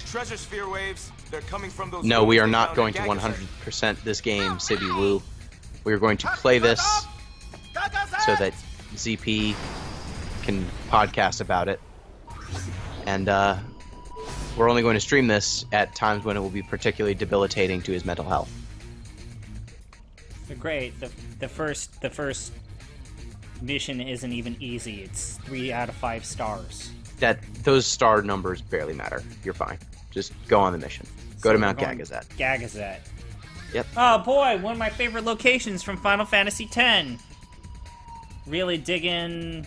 Treasure sphere waves, they're coming from those... No, we are rooms they not found going to in Gaga's 100% this game, Sibby Woo. We are going to play this so that ZP can podcast about it. And we're only going to stream this at times when it will be particularly debilitating to his mental health. Great. The first mission isn't even easy. It's 3 out of 5 stars. Those star numbers barely matter. You're fine. Just go on the mission. Go to Mount Gagazet. Gagazet. Yep. Oh boy, one of my favorite locations from Final Fantasy X. Really digging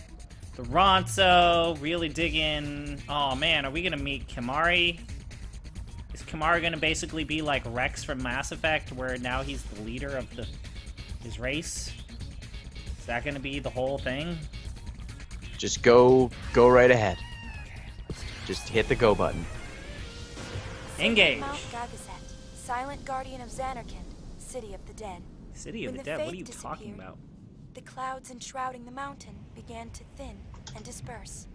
the Ronso. Really digging. Oh man, are we gonna meet Kimari? Is Kimari gonna basically be like Rex from Mass Effect, where now he's the leader of his race? Is that gonna be the whole thing? Just go right ahead. Just hit the go button. Engage. Mount Gagazet, silent guardian of Xanarkand, city of the dead. City of When the the Dead. What are faith you talking disappeared, about? The clouds enshrouding the mountain began to thin and disperse,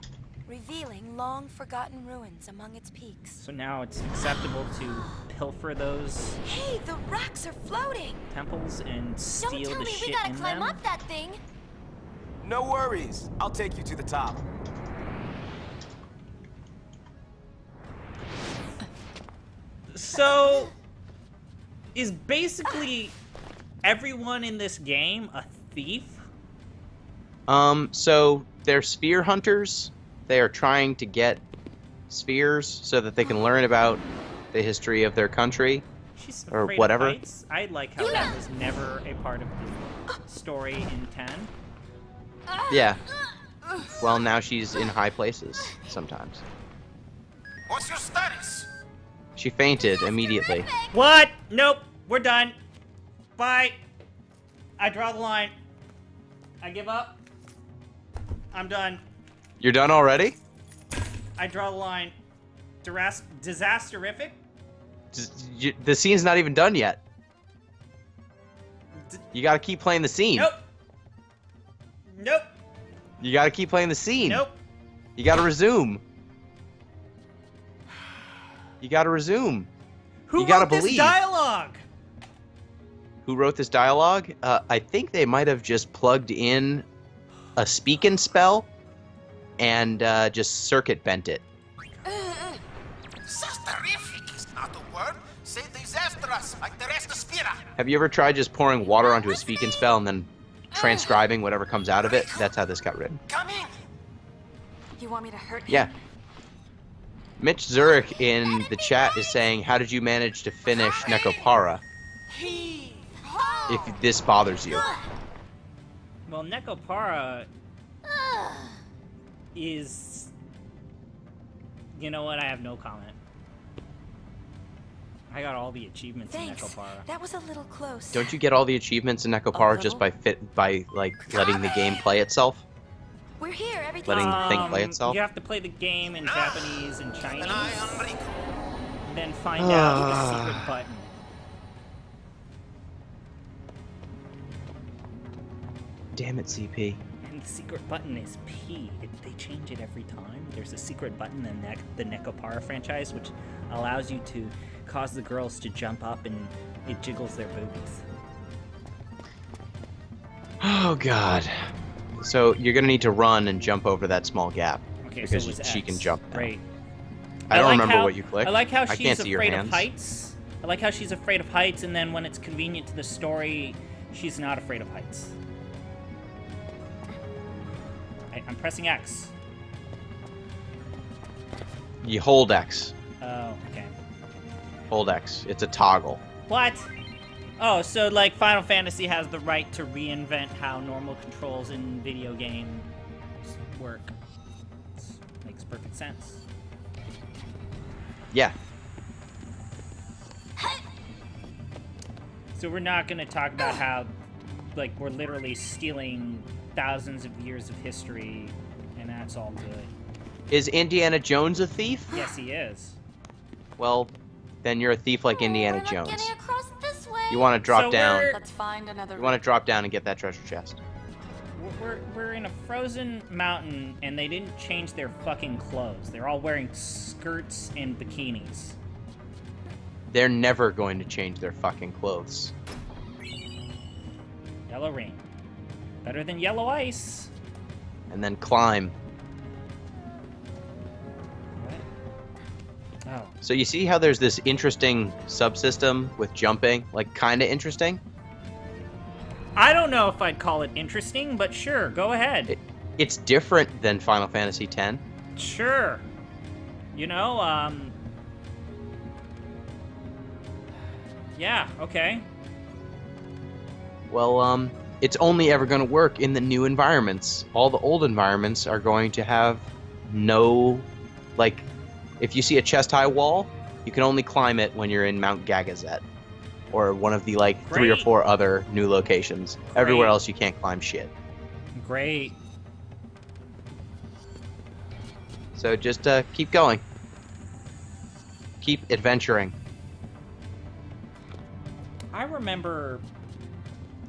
revealing long-forgotten ruins among its peaks. So now it's acceptable to pilfer those Hey, the rocks are floating! temples and Don't steal tell the me shit we gotta in climb them? up that thing. No worries. I'll take you to the top. So, is basically everyone in this game a thief? So they're sphere hunters. They are trying to get spheres so that they can learn about the history of their country. She's Or afraid whatever. Of heights. I like how that was never a part of the story in 10. Yeah. Well, now she's in high places sometimes. What's your status? She fainted immediately. What? Nope. We're done. Bye. I draw the line. I give up. I'm done. You're done already? I draw the line. Disasterific? The scene's not even done yet. You gotta keep playing the scene. Nope. Nope. You gotta keep playing the scene. Nope. You gotta resume. You gotta resume. Who You gotta wrote this believe. dialogue? Who wrote this dialogue? I think they might have just plugged in a speaking spell and just circuit bent it. Disastrific is not a word. Say disastrous, like the rest of Spira. Have you ever tried just pouring water onto a speaking spell and then transcribing whatever comes out of it? That's how this got written. Come in. You want me to hurt him? Yeah. Mitch Zurich in the chat is saying, how did you manage to finish Nekopara? If this bothers you. Well, Nekopara is... You know what? I have no comment. I got all the achievements Thanks. in Nekopara. That was a little close. Don't you get all the achievements in Nekopara just by letting the game play itself? We're here, everything's Letting the fine. thing play itself? You have to play the game in Japanese and Chinese, An eye on Rico. and then find out the secret button. Damn it, CP. And the secret button is P. They change it every time. There's a secret button in the Nekopara franchise, which allows you to cause the girls to jump up and it jiggles their boobies. Oh, God. So you're going to need to run and jump over that small gap. Okay, because so it was she X. can jump now. Great. I don't like remember what you clicked. I like how I she's can't see your afraid of hands. heights. I like how she's afraid of heights, and then when it's convenient to the story, she's not afraid of heights. I'm pressing X. You hold X. Oh, okay. Hold X. It's a toggle. What? Oh, so like Final Fantasy has the right to reinvent how normal controls in video games work. Makes perfect sense. Yeah. So we're not going to talk about how, like, we're literally stealing thousands of years of history, and that's all good. Is Indiana Jones a thief? Yes, he is. Well, then you're a thief like Indiana we're not Jones. getting across this way. You want to drop So down. Let's find another. You want to drop down and get that treasure chest. We're in a frozen mountain, and they didn't change their fucking clothes. They're all wearing skirts and bikinis. They're never going to change their fucking clothes. Yellow rain. Better than yellow ice. And then climb. What? Oh. So you see how there's this interesting subsystem with jumping? Like, kind of interesting? I don't know if I'd call it interesting, but sure, go ahead. It's different than Final Fantasy X. Sure. You know, yeah, okay. Well, it's only ever going to work in the new environments. All the old environments are going to have no... Like, if you see a chest-high wall, you can only climb it when you're in Mount Gagazet. Or one of the, like, 3 or 4 other new locations. Everywhere else, you can't climb shit. Great. So just keep going. Keep adventuring. I remember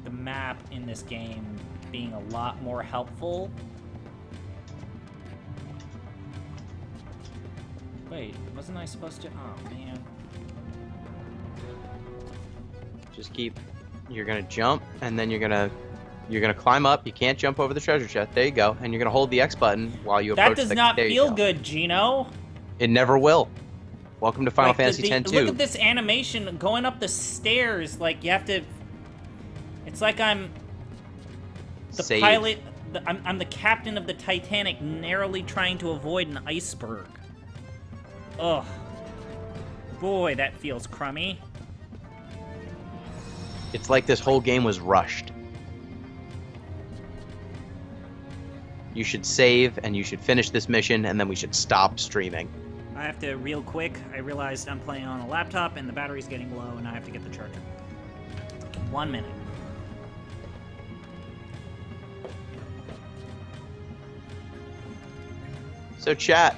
the map in this game being a lot more helpful. Wait, wasn't I supposed to? Oh, man. Just keep... You're gonna jump, and then you're gonna climb up. You can't jump over the treasure chest. There you go. And you're gonna hold the X button while you approach That does the... not there you feel go. good, Gino. It never will. Welcome to Final Like, Fantasy X Look 2. at this animation going up the stairs. Like, you have to... It's like I'm the Save. pilot... I'm the captain of the Titanic narrowly trying to avoid an iceberg. Ugh. Boy, that feels crummy. It's like this whole game was rushed. You should save, and you should finish this mission, and then we should stop streaming. I have to, real quick, I realized I'm playing on a laptop and the battery's getting low and I have to get the charger. 1 minute. So chat,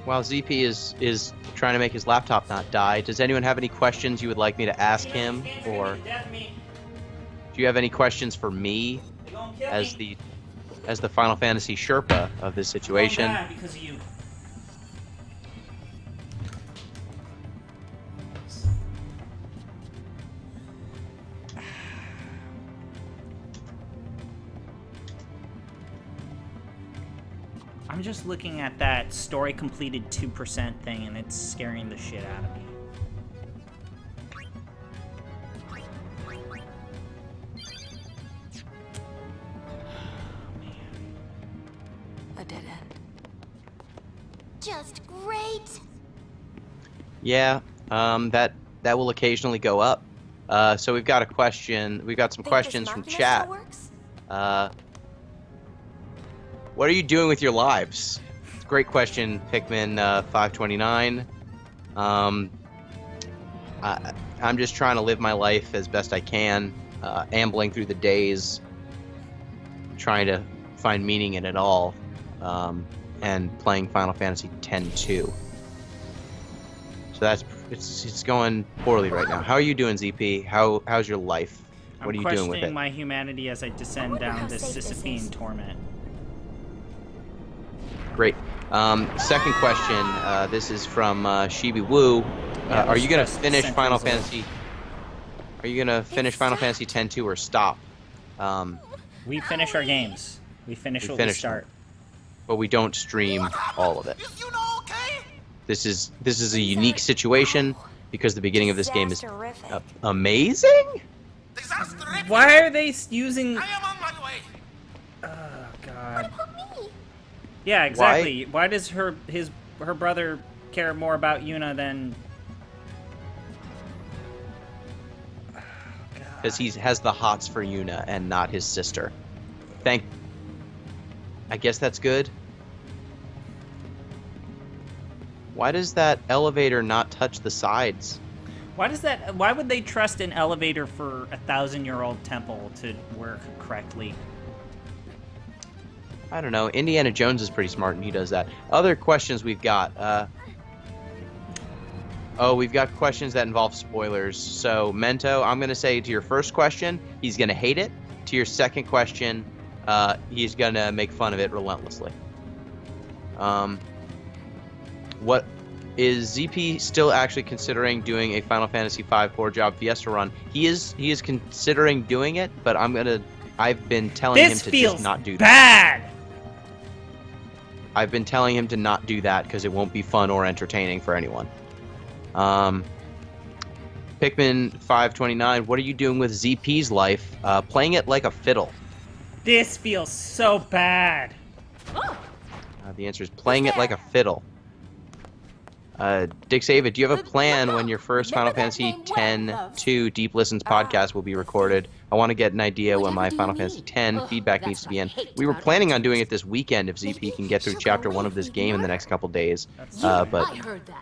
while ZP is trying to make his laptop not die, does anyone have any questions you would like me to ask him? Or do you have any questions for me as the Final Fantasy Sherpa of this situation? I'm bad because of you. I'm just looking at that story completed 2% thing and it's scaring the shit out of me. A dead end. Just great. Yeah, that will occasionally go up. So we've got a question. We've got some questions from chat. What are you doing with your lives? It's a great question, Pikmin 529. I'm just trying to live my life as best I can, ambling through the days, trying to find meaning in it all, and playing Final Fantasy X-2. So it's going poorly right now. How are you doing, ZP? How's your life? What are you doing with it? questioning my humanity as I descend wonder down how this safe this Sisyphean is. torment. Great. Second question. This is from Shibi Woo. Yeah, Are you gonna just finish Final centuries old. Fantasy? Are you gonna finish Final Fantasy X-2 or stop? We finish our games. We finish what we finish them. start. But we don't stream all of it. Is you know okay? This is a unique situation because the beginning of this game is Disaster-rific. amazing. Disaster. Why are they using? I am on my way. Oh God. Yeah, exactly. Why does her brother care more about Yuna than? Because he has the hots for Yuna and not his sister. I guess that's good. Why does that elevator not touch the sides? Why would they trust an elevator for a 1,000-year-old temple to work correctly? I don't know. Indiana Jones is pretty smart and he does that. Other questions we've got. We've got questions that involve spoilers. So, Mento, I'm going to say to your first question, he's going to hate it. To your second question, he's going to make fun of it relentlessly. What is ZP still actually considering doing a Final Fantasy V 4-job Fiesta run? He is considering doing it, but I've been telling him to just not do that. Bad. I've been telling him to not do that because it won't be fun or entertaining for anyone. Pikmin 529, what are you doing with ZP's life? Playing it like a fiddle. This feels so bad. The answer is playing it like a fiddle. Dick Savid, do you have a plan when your first Final Fantasy X-2 Deep Listens podcast will be recorded? I want to get an idea when my Final Fantasy X feedback needs to be in. We were planning on doing it this weekend if ZP can get through Chapter 1 of this game in the next couple days. But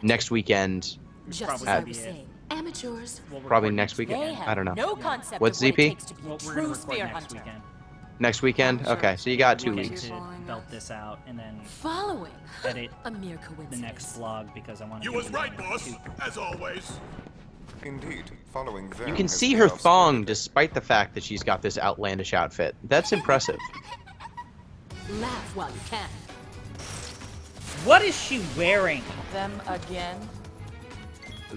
next weekend... Just Uh, as I was saying, amateurs. Probably next weekend. I don't know. No concept What's of what it ZP? takes to be a We're gonna true record spear next hunter. weekend. Next weekend? Okay, so you got 2 We weeks. need to belt this out and then Following edit a mere the coincidence. next vlog because I want to. You was right, boss. As always. Indeed, following them You can has see been her our thong spirit. despite the fact that she's got this outlandish outfit. That's impressive. Laugh while you can. What is she wearing? Them again.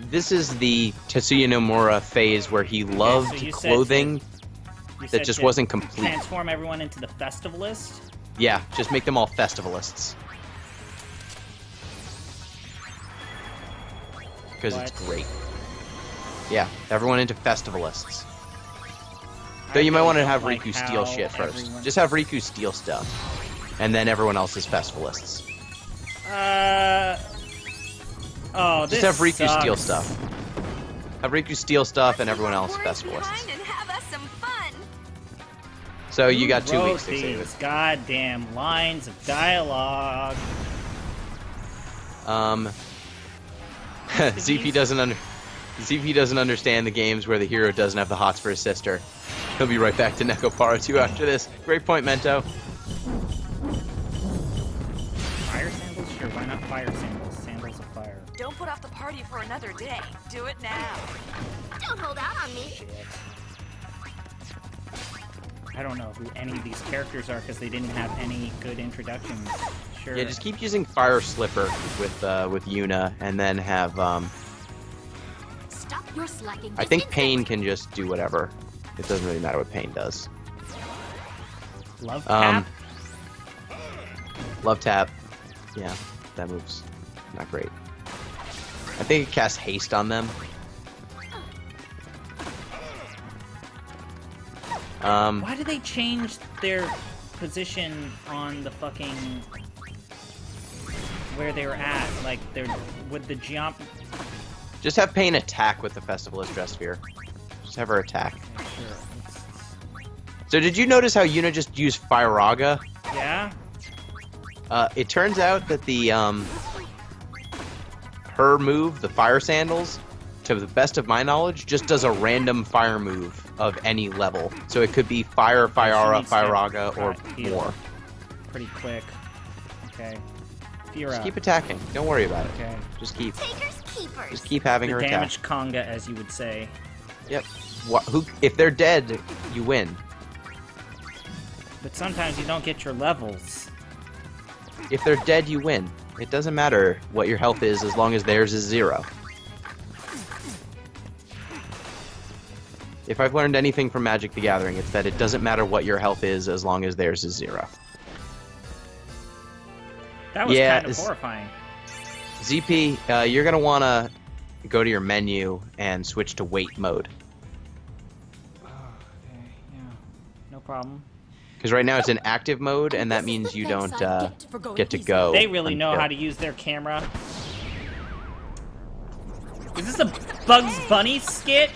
This is the Tetsuya Nomura phase where he loved so you said clothing You that said just to wasn't complete. Transform everyone into the festivalist. Yeah, just make them all festivalists. Because it's What? great. Yeah, everyone into festivalists. Though you might want to have like Riku steal how shit first. everyone- Just have Riku steal stuff. And then everyone else is festivalists. Oh, this Just have Riku sucks. steal stuff. Have Riku steal stuff and everyone else Words festivalists. behind and have us some fun. So you got 2 Who weeks wrote to save it. these goddamn lines of dialogue. ZP doesn't understand the games where the hero doesn't have the hots for his sister. He'll be right back to Nekopara 2 after this. Great point, Mento. Fire sandals? Sure, why not fire sandals? Sandals of fire. Don't put off the party for another day. Do it now. Don't hold out on me. Shit. I don't know who any of these characters are because they didn't have any good introductions. Sure. Yeah, just keep using Fire Slipper with Yuna, and then have Stop your slacking. I think Pain can just do whatever. It doesn't really matter what Pain does. Love Um, tap. Love Tap. Yeah, that move's not great. I think it casts haste on them. Why did they change their position on the fucking where they were at? Like they're with the jump. Just have Pain attack with the Festivalist Dress Sphere. Just have her attack. So did you notice how Yuna just used Firaga? Yeah. It turns out that the her move, the Fire Sandals, to the best of my knowledge, just does a random fire move of any level. So it could be Fire, Fiara, needs to Firaga, or heal more. Pretty quick. Okay. Fira. Just keep attacking. Don't worry about it. Okay. Just keep Takers keepers. having The her attack. damaged conga, as you would say. Yep. Who? If they're dead, you win. But sometimes you don't get your levels. If they're dead, you win. It doesn't matter what your health is as long as theirs is 0. If I've learned anything from Magic the Gathering, it's that it doesn't matter what your health is as long as theirs is 0. That was kind of horrifying. ZP, you're going to want to go to your menu and switch to wait mode. Okay, yeah. No problem. Because right now it's in active mode, and that means you don't get to go. They really know how to use their camera. Is this a Bugs Bunny skit?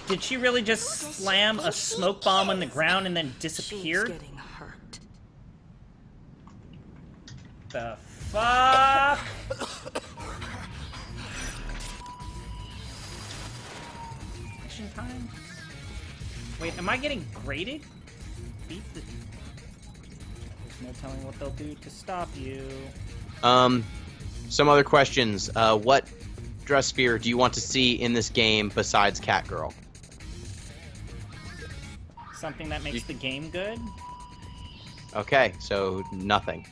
Did she really just slam a smoke bomb on the ground and then disappear? The fuck? Action time? Wait, am I getting graded? Beat the... There's no telling what they'll do to stop you. Some other questions. What dress sphere do you want to see in this game besides Catgirl? Something that makes the game good? Okay, so nothing.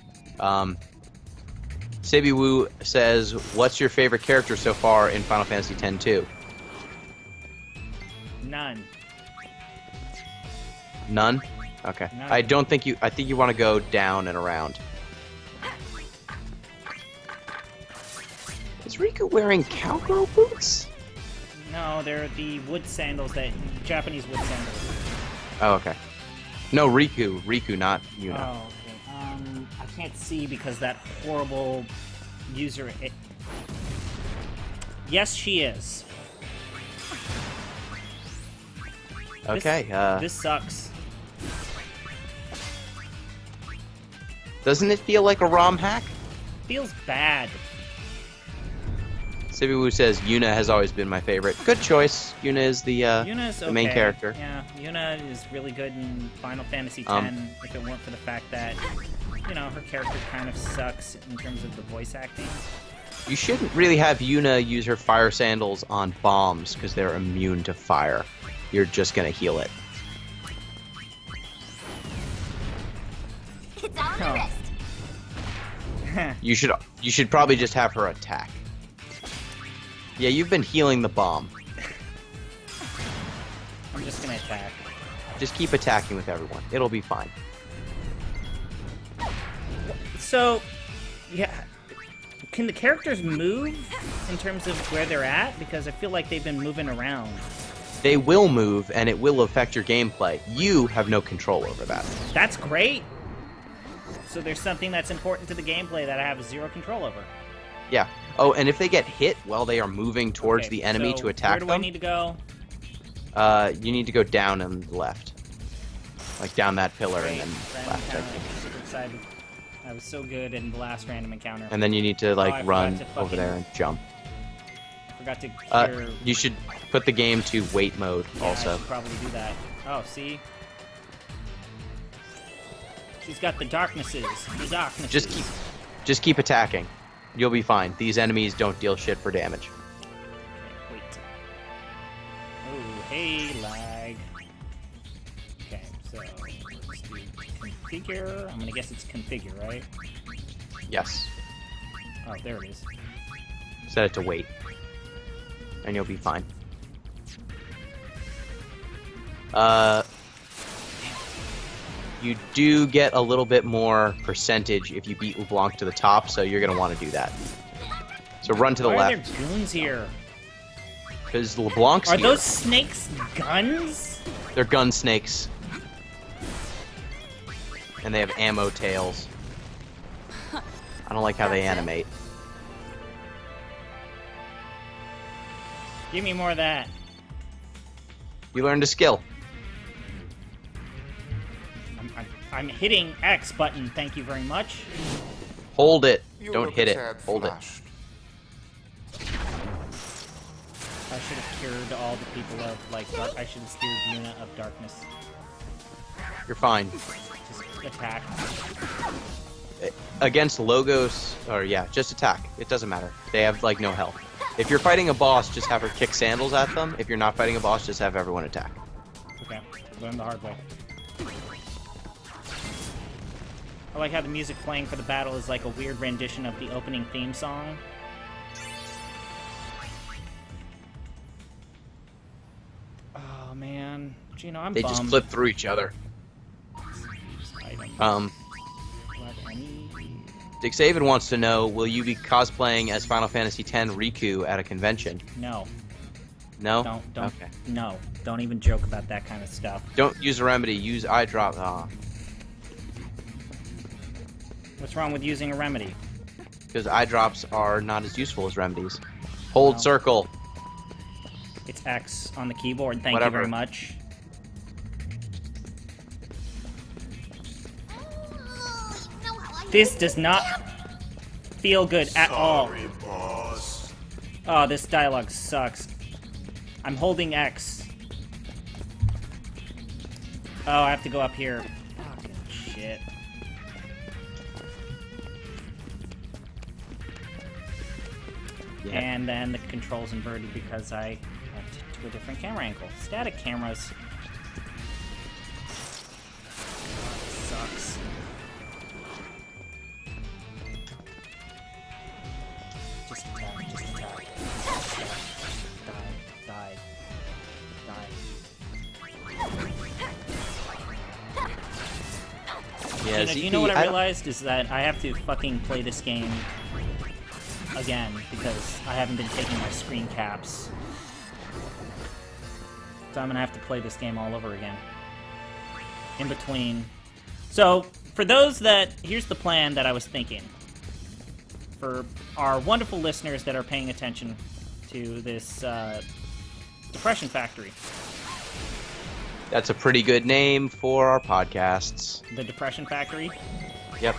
Sibiwu says, what's your favorite character so far in Final Fantasy X-2? None. None? Okay. None. I think you want to go down and around. Is Riku wearing cowgirl boots? No, they're the wood sandals Japanese wood sandals. Oh, okay. No, Riku, not Yuna. Oh, okay. I can't see because that horrible user... Yes, she is. Okay, This sucks. Doesn't it feel like a ROM hack? Feels bad. Sibiwu says Yuna has always been my favorite. Good choice. Yuna is the Yuna's the main okay. character. Yeah, Yuna is really good in Final Fantasy X if it weren't for the fact that, you know, her character kind of sucks in terms of the voice acting. You shouldn't really have Yuna use her fire sandals on bombs because they're immune to fire. You're just gonna heal it. It's on the wrist. You should probably just have her attack. Yeah, you've been healing the bomb. I'm just gonna attack. Just keep attacking with everyone. It'll be fine. So, yeah, can the characters move in terms of where they're at? Because I feel like they've been moving around. They will move, and it will affect your gameplay. You have no control over that. That's great. So there's something that's important to the gameplay that I have zero control over. Yeah. Oh, and if they get hit while they are moving towards Okay, the enemy so to attack where do them, I need to go? You need to go down and left. Like down that pillar Great. and then Random left, I encounter. think. I'm super excited. I was so good in the last random encounter. And then you need to I like forgot run to over there and jump. Forgot to cure... You should put the game to wait mode Yeah, I also. should probably do that. Oh, see? She's got the darknesses. The darknesses. Just keep attacking. You'll be fine. These enemies don't deal shit for damage. Okay, wait. Oh, hey, lag. Okay, so let's do configure. I'm gonna guess it's configure, right? Yes. Oh, there it is. Set it to wait. And you'll be fine. You do get a little bit more percentage if you beat LeBlanc to the top, so you're going to want to do that. So run to the Why left. are there goons here? Because LeBlanc's Are here. those snakes guns? They're gun snakes. And they have ammo tails. I don't like how they animate. Give me more of that. You learned a skill. I'm hitting X button, thank you very much. Hold it. You Don't look hit it. sad Hold it. flashed. I should have cured all the people of, like, I should have steered Yuna of darkness. You're fine. Just attack. Against Logos, or yeah, just attack. It doesn't matter. They have, like, no health. If you're fighting a boss, just have her kick sandals at them. If you're not fighting a boss, just have everyone attack. Okay, learn the hard way. I like how the music playing for the battle is like a weird rendition of the opening theme song. Oh man, Gino, I'm They bummed. just flip through each other. Dick Saban wants to know, will you be cosplaying as Final Fantasy X Riku at a convention? No. No? Don't. Okay. No. Don't even joke about that kind of stuff. Don't use a remedy, use eye drop. Ah. What's wrong with using a remedy? Because eye drops are not as useful as remedies. Hold No. circle. It's X on the keyboard. Thank Whatever. you very much. This does not feel good at all. boss. Oh, this dialogue sucks. I'm holding X. Oh, I have to go up here. Fucking shit. Yeah. And then the controls inverted because I went to a different camera angle. Static cameras. Sucks. Just attack, just attack. Just attack. Die, die, Yeah, die. You know what I realized is that I have to fucking play this game again because I haven't been taking my screen caps. So I'm gonna have to play this game all over again. In between. So, for those that... Here's the plan that I was thinking. For our wonderful listeners that are paying attention to this Depression Factory. That's a pretty good name for our podcasts. The Depression Factory? Yep,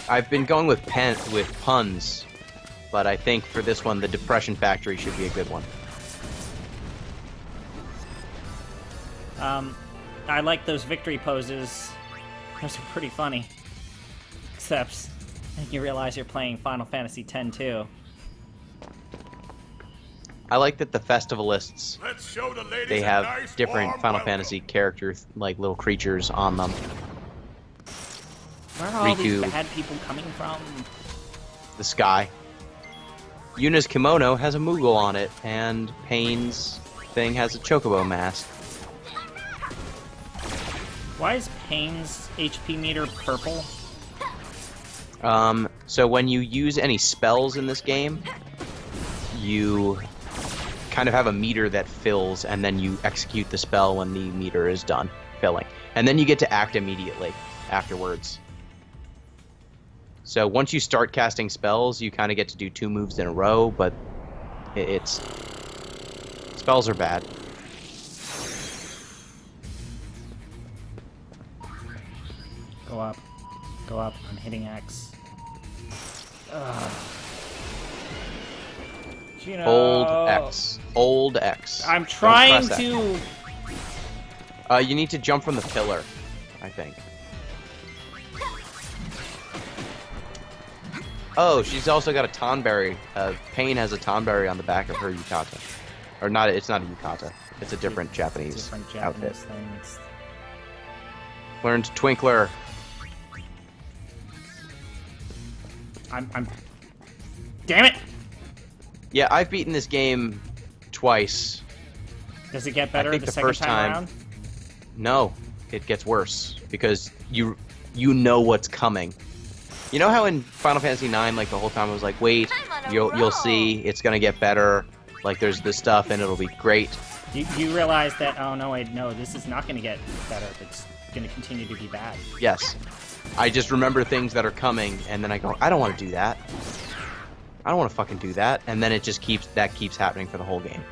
I've been going with puns, but I think for this one, the Depression Factory should be a good one. I like those victory poses. Those are pretty funny. Except, you realize you're playing Final Fantasy X too. I like that the festivalists, Let's show the ladies they a have nice, different warm Final welcome. Fantasy characters, like little creatures on them. Where are all these Riku. bad people coming from? The sky. Yuna's kimono has a Moogle on it, and Payne's thing has a Chocobo mask. Why is Payne's HP meter purple? So when you use any spells in this game, you kind of have a meter that fills, and then you execute the spell when the meter is done filling. And then you get to act immediately afterwards. So once you start casting spells, you kind of get to do 2 moves in a row, but it's... spells are bad. Go up. Go up. I'm hitting X. Ugh. You know, Old X. Old X. I'm Don't trying press to... X. You need to jump from the pillar, I think. Oh, she's also got a Tonberry. Pain has a Tonberry on the back of her yukata. Or not, it's not a yukata. It's a different Japanese outfit. thing. It's... Learned Twinkler. I'm... Damn it! Yeah, I've beaten this game twice. Does it get better think the the second first time time- around? No, it gets worse because you know what's coming. You know how in Final Fantasy IX, like the whole time I was like, wait, I'm on a you'll roll. see, it's gonna get better. Like there's this stuff and it'll be great. You realize that, oh no, wait, no, this is not going to get better. It's going to continue to be bad. Yes, I just remember things that are coming and then I go, I don't want to do that. I don't want to fucking do that, and then it just keeps happening for the whole game.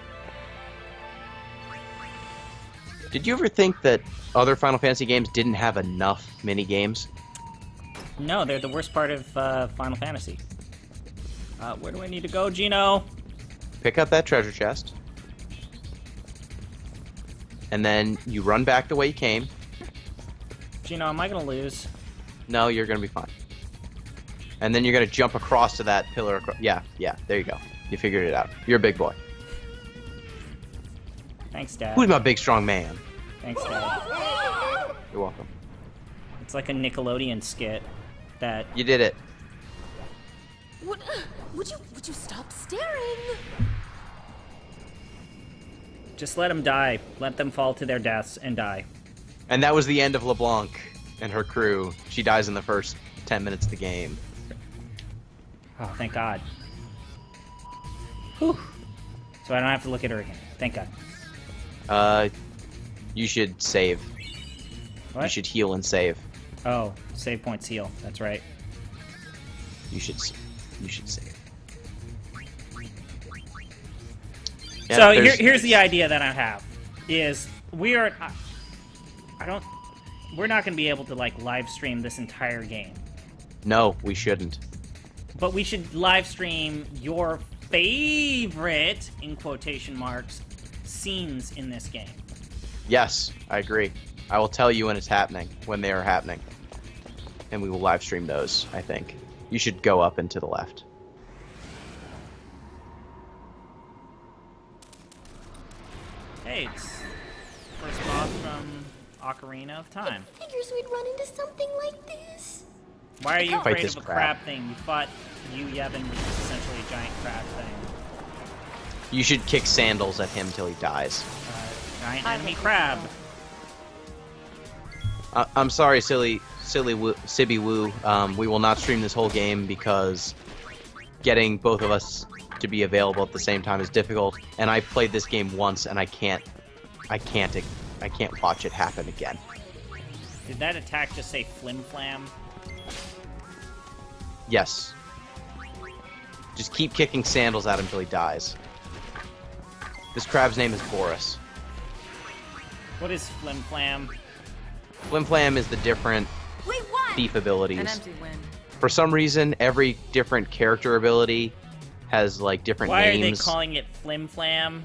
Did you ever think that other Final Fantasy games didn't have enough mini games? No, they're the worst part of Final Fantasy. Where do I need to go, Gino? Pick up that treasure chest, and then you run back the way you came. Gino, am I going to lose? No, you're gonna be fine. And then you're gonna jump across to that pillar. Yeah, there you go. You figured it out. You're a big boy. Thanks, Dad. Who's my big strong man? Thanks, Dad. You're welcome. It's like a Nickelodeon skit that... You did it. Would you stop staring? Just let them die. Let them fall to their deaths and die. And that was the end of LeBlanc and her crew. She dies in the first 10 minutes of the game. Oh, thank God. Whew. So I don't have to look at her again. Thank God. You should save. What? You should heal and save. Oh, save points heal. That's right. You should save. So Yeah, here's the idea that I have: is we're not going to be able to like live stream this entire game, No, we shouldn't. but we should live stream your favorite, in quotation marks, scenes in this game. Yes, I agree. I will tell you when it's happening, when they are happening. And we will live stream those, I think. You should go up and to the left. Hey, it's first boss from Ocarina of Time. Figures we'd run into something like this. Why are you Fight afraid this of a crab. crab thing? You fought Yevon, which is essentially a giant crab thing. You should kick sandals at him till he dies. Giant enemy crab. I'm sorry, Sibby Woo. We will not stream this whole game because getting both of us to be available at the same time is difficult. And I played this game once, and I can't watch it happen again. Did that attack just say flim flam? Yes. Just keep kicking sandals at him till he dies. This crab's name is Boris. What is flim flam? Flim Flam is the different We won! thief abilities. An empty win. For some reason, every different character ability has like different Why names. are they calling it flim flam?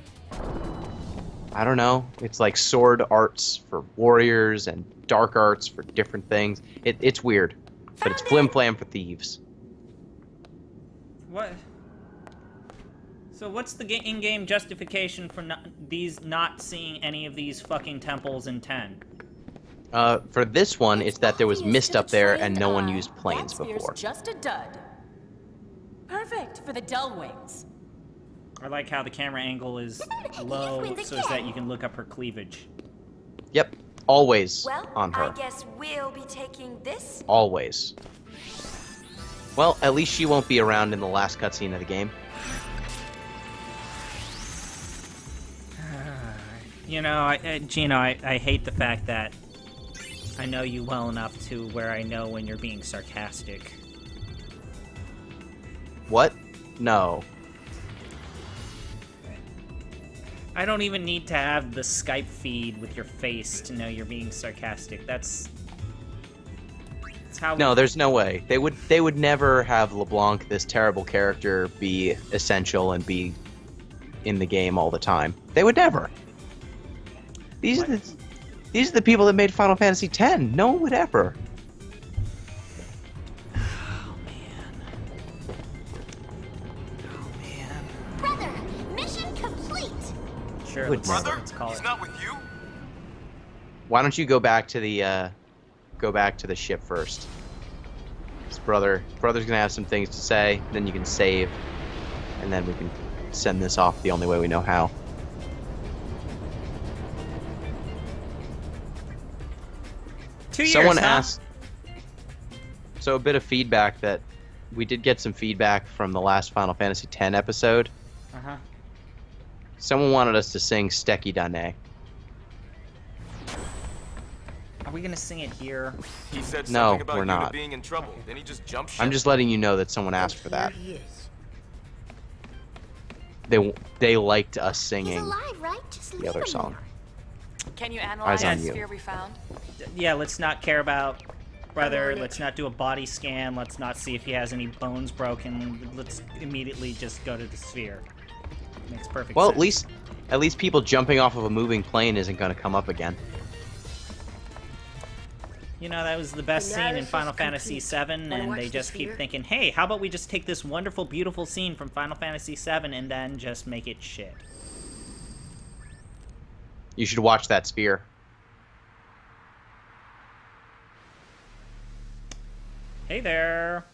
I don't know. It's like sword arts for warriors and dark arts for different things. It's weird, but it's Flim Flam for thieves. What? So what's the in-game justification for not seeing any of these fucking temples in 10? For this one, it's that there was Obvious mist to up the there trained and no one eye. used planes That sphere's before. just a dud. Perfect for the dull wings. I like how the camera angle is low so as that you can look up her cleavage. Yep, always Well, on her. I guess we'll be taking this. Always. Well, at least she won't be around in the last cutscene of the game. You know, Gino, I hate the fact that I know you well enough to where I know when you're being sarcastic. What? No. I don't even need to have the Skype feed with your face to know you're being sarcastic. That's how. No, there's no way. They would never have LeBlanc, this terrible character, be essential and be in the game all the time. They would never. These are the people that made Final Fantasy X. No one would ever. Oh man. Brother, mission complete. Sure. Would Let's never. call He's it. not with you? Why don't you go back to the ship first? His brother's gonna have some things to say. Then you can save, and then we can send this off the only way we know how. Someone asked. So a bit of feedback that we did get some feedback from the last Final Fantasy X episode. Uh-huh. Someone wanted us to sing Stecky Dane. Are we gonna sing it here? He said No, something about we're you not. being in trouble. Then he just jumped ship. I'm just letting you know that someone asked for that. They liked us He's singing alive, right? Just the leave other him song. Can you Eyes analyze on the you. sphere we found? Yeah, let's not care about brother. Nick. Let's not do a body scan. Let's not see if he has any bones broken. Let's immediately just go to the sphere. Makes perfect Well, sense. at least people jumping off of a moving plane isn't going to come up again. You know, that was the best scene in Final Fantasy VII, and they just keep thinking, hey, how about we just take this wonderful, beautiful scene from Final Fantasy VII and then just make it shit. You should watch that sphere. Hey there.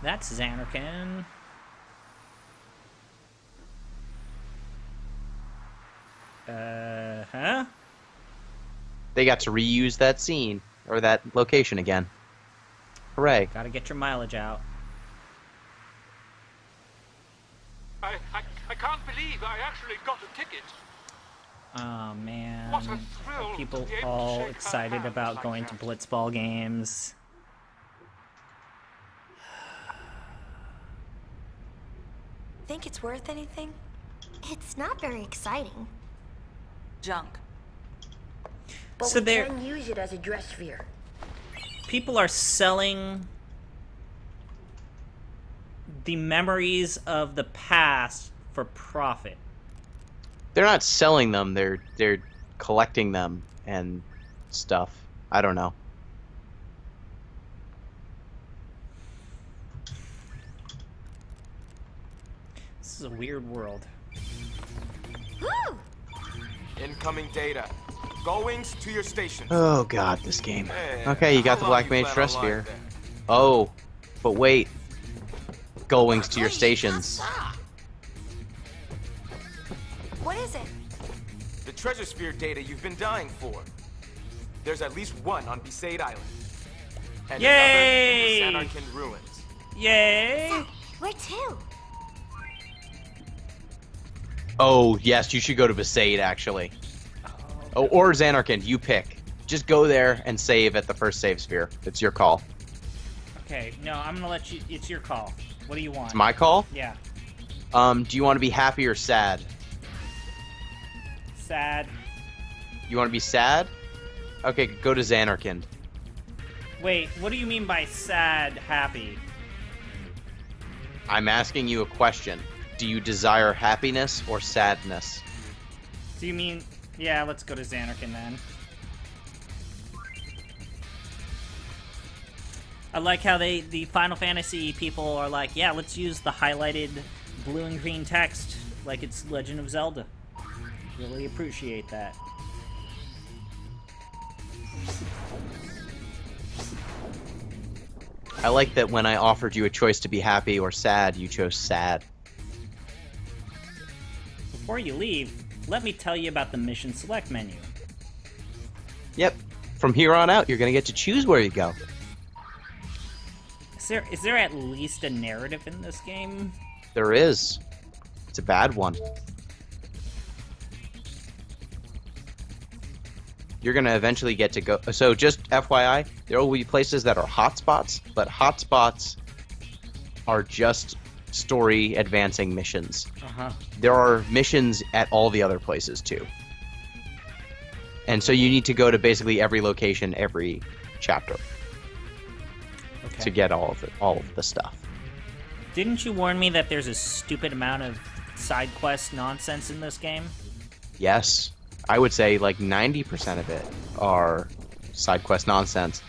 That's Xanarkin. Huh? They got to reuse that scene, or that location again. Hooray. Gotta get your mileage out. I can't believe I actually got a ticket. Oh man. What a thrill Are people to be able to all shake her excited hand about like going that. to blitzball games? Think it's worth anything? It's not very exciting. Junk. But So we there- can use it as a dress sphere. People are selling the memories of the past for profit. They're not selling them, they're collecting them and stuff. I don't know. This is a weird world. Woo! Incoming data. Goings to your stations. Oh god, this game. Hey, Okay, you got how the long Black you Mage plan Dress on Sphere. lying there? Oh, but wait. Gull wings to your stations. What is it? The treasure sphere data you've been dying for. There's at least one on Besaid Island. And Yay! another in the Xanarkin ruins. Yay! Where to? Oh, yes, you should go to Besaid, actually. Oh, or Xanarkin, you pick. Just go there and save at the first save sphere. It's your call. Okay, no, I'm gonna let you. It's your call. What do you want? It's my call? Yeah. Do you want to be happy or sad? Sad. You want to be sad? Okay, go to Xanarkin. Wait, what do you mean by sad, happy? I'm asking you a question. Do you desire happiness or sadness? Do you mean... Yeah, let's go to Xanarkin then. I like how the Final Fantasy people are like, yeah, let's use the highlighted blue and green text like it's Legend of Zelda. Really appreciate that. I like that when I offered you a choice to be happy or sad, you chose sad. Before you leave, let me tell you about the mission select menu. Yep. From here on out, you're going to get to choose where you go. Is there at least a narrative in this game? There is. It's a bad one. You're going to eventually get to go... So just FYI, there will be places that are hotspots, but hotspots are just story advancing missions. Uh-huh. There are missions at all the other places too. And so you need to go to basically every location, every chapter to get all of the stuff. Didn't you warn me that there's a stupid amount of side quest nonsense in this game? Yes. I would say like 90% of it are side quest nonsense.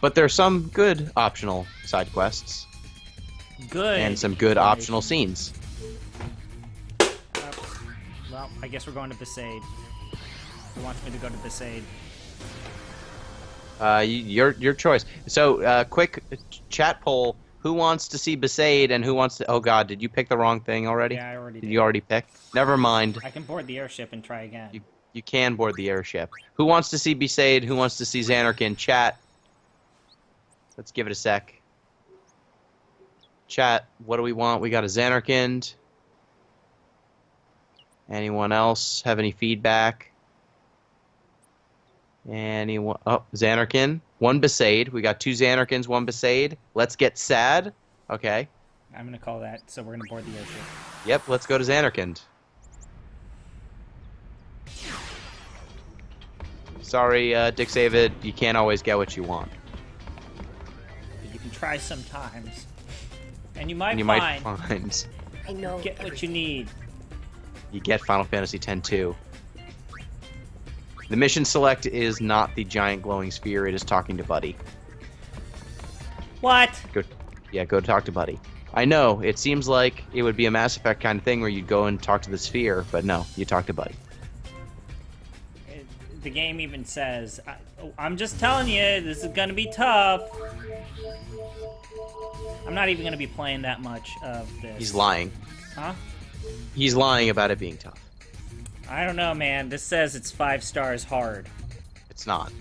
But there's some good optional side quests. Good. And some good optional scenes. Well, I guess we're going to Besaid. Who wants me to go to Besaid? Your choice. So, quick chat poll. Who wants to see Besaid and who wants to... Oh god, did you pick the wrong thing already? Yeah, I already did. Did you already pick? Never mind. I can board the airship and try again. You can board the airship. Who wants to see Besaid? Who wants to see Xanarkin? Chat. Let's give it a sec. Chat, what do we want? We got a Xanarkin. Anyone else have any feedback? Anyone? Oh, Xanarkin. One Besaid. We got two Xanarkins, one Besaid. Let's get sad. Okay. I'm going to call that, so we're going to board the airship. Yep, let's go to Xanarkin. Sorry, Dick Savid, you can't always get what you want. But you can try sometimes. And you might find I know. Get what you need. You get Final Fantasy X too. The mission select is not the giant glowing sphere. It is talking to Buddy. What? Go talk to Buddy. I know, it seems like it would be a Mass Effect kind of thing where you'd go and talk to the sphere, but no, you talk to Buddy. The game even says, I'm just telling you, this is gonna be tough. I'm not even gonna be playing that much of this. He's lying. Huh? He's lying about it being tough. I don't know, man. This says it's 5 stars hard. It's not.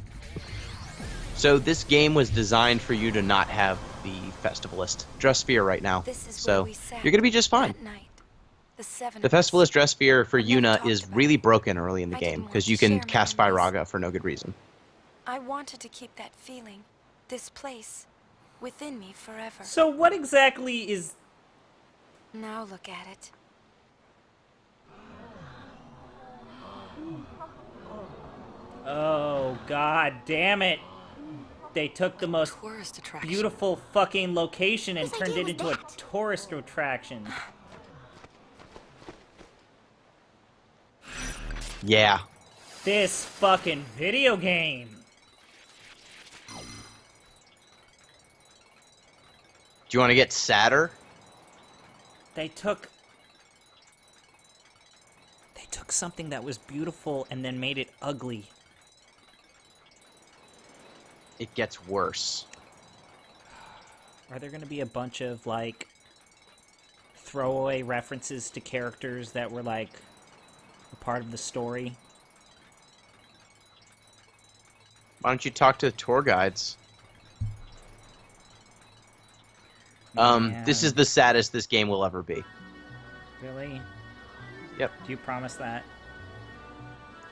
So this game was designed for you to not have the Festivalist dress sphere right now. So you're gonna be just fine. The Festivalist dress sphere for Yuna is really broken early in the game because you can cast Firaga for no good reason. I wanted to keep that feeling, this place, within me forever. So what exactly is... Now look at it. Oh, god damn it. They took the most beautiful fucking location and turned it into a tourist attraction. Yeah. This fucking video game. Do you want to get sadder? They took something that was beautiful and then made it ugly. It gets worse. Are there going to be a bunch of, like, throwaway references to characters that were, like, a part of the story? Why don't you talk to the tour guides? This is the saddest this game will ever be. Really? Yep. Do you promise that?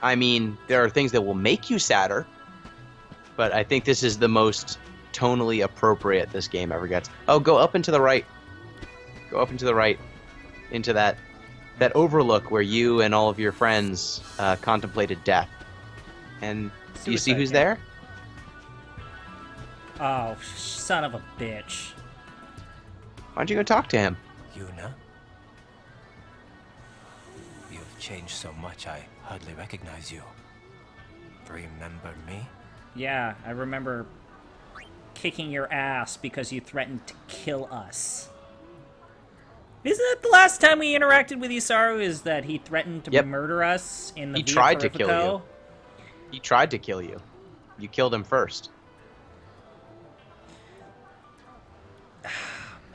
I mean, there are things that will make you sadder, but I think this is the most tonally appropriate this game ever gets. Oh, go up and to the right. Go up and to the right. Into that overlook where you and all of your friends contemplated death. And do you see who's there? Oh, son of a bitch. Why don't you go talk to him? Yuna? You've changed so much I hardly recognize you. Remember me? Yeah, I remember kicking your ass because you threatened to kill us. Isn't that the last time we interacted with Isaru, is that he threatened to murder us in the Via tried to kill Purifico? you. He tried to kill you. You killed him first.